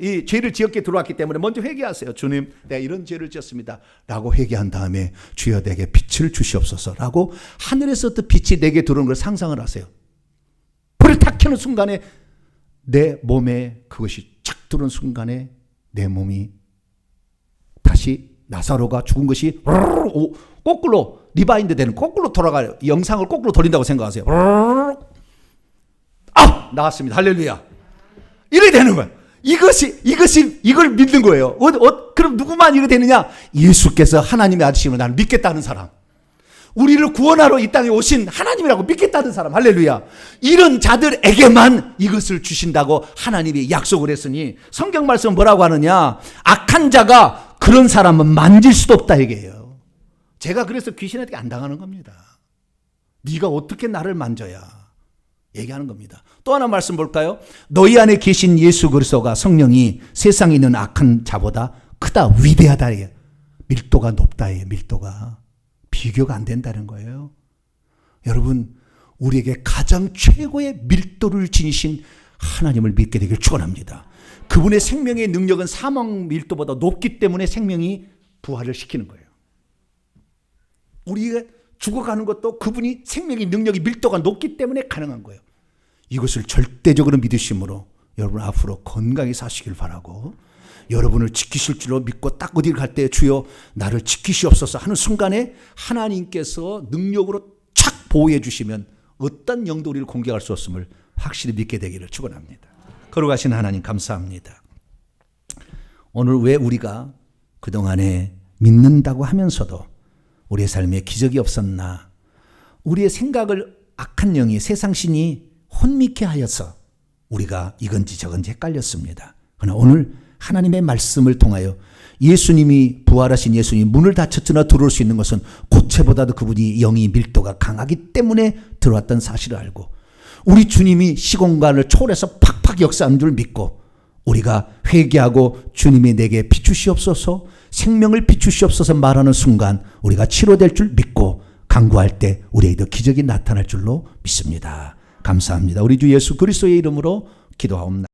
이 죄를 지었게 들어왔기 때문에 먼저 회개하세요. 주님, 내가 이런 죄를 지었습니다 라고 회개한 다음에 주여 내게 빛을 주시옵소서 라고 하늘에서부터 빛이 내게 들어오는 걸 상상을 하세요. 불을 탁 켜는 순간에 내 몸에 그것이 착 들어오는 순간에 내 몸이 다시 나사로가 죽은 것이 거꾸로 리바인드 되는, 거꾸로 돌아가요. 영상을 거꾸로 돌린다고 생각하세요. 나왔습니다. 할렐루야. 이래 되는 거예요. 이걸 믿는 거예요. 그럼 누구만 이래 되느냐? 예수께서 하나님의 아들이심을 나는 믿겠다는 사람. 우리를 구원하러 이 땅에 오신 하나님이라고 믿겠다는 사람. 할렐루야. 이런 자들에게만 이것을 주신다고 하나님이 약속을 했으니 성경 말씀은 뭐라고 하느냐? 악한 자가 그런 사람은 만질 수도 없다 얘기해요. 제가 그래서 귀신한테 안 당하는 겁니다. 네가 어떻게 나를 만져야 얘기하는 겁니다. 또 하나 말씀 볼까요? 너희 안에 계신 예수 그리스도가, 성령이 세상에 있는 악한 자보다 크다, 위대하다. 밀도가 높다. 밀도가 비교가 안 된다는 거예요. 여러분, 우리에게 가장 최고의 밀도를 지니신 하나님을 믿게 되길 축원합니다. 그분의 생명의 능력은 사망 밀도보다 높기 때문에 생명이 부활을 시키는 거예요. 우리가 죽어가는 것도 그분이 생명의 능력이 밀도가 높기 때문에 가능한 거예요. 이것을 절대적으로 믿으심으로 여러분 앞으로 건강히 사시길 바라고, 여러분을 지키실 줄로 믿고 딱 어디를 갈 때 주여 나를 지키시옵소서 하는 순간에 하나님께서 능력으로 착 보호해 주시면 어떤 영도 우리를 공격할 수 없음을 확실히 믿게 되기를 축원합니다. 거룩하신 하나님 감사합니다. 오늘 왜 우리가 그동안에 믿는다고 하면서도 우리의 삶에 기적이 없었나? 우리의 생각을 악한 영이, 세상신이 혼미케 하여서 우리가 이건지 저건지 헷갈렸습니다. 그러나 오늘 하나님의 말씀을 통하여 예수님이, 부활하신 예수님이 문을 닫혔으나 들어올 수 있는 것은 고체보다도 그분이 영이 밀도가 강하기 때문에 들어왔던 사실을 알고, 우리 주님이 시공간을 초월해서 팍팍 역사하는 줄 믿고 우리가 회개하고 주님이 내게 비추시옵소서, 생명을 비추시옵소서 말하는 순간 우리가 치료될 줄 믿고 간구할 때 우리에게도 기적이 나타날 줄로 믿습니다. 감사합니다. 우리 주 예수 그리스도의 이름으로 기도하옵나이다.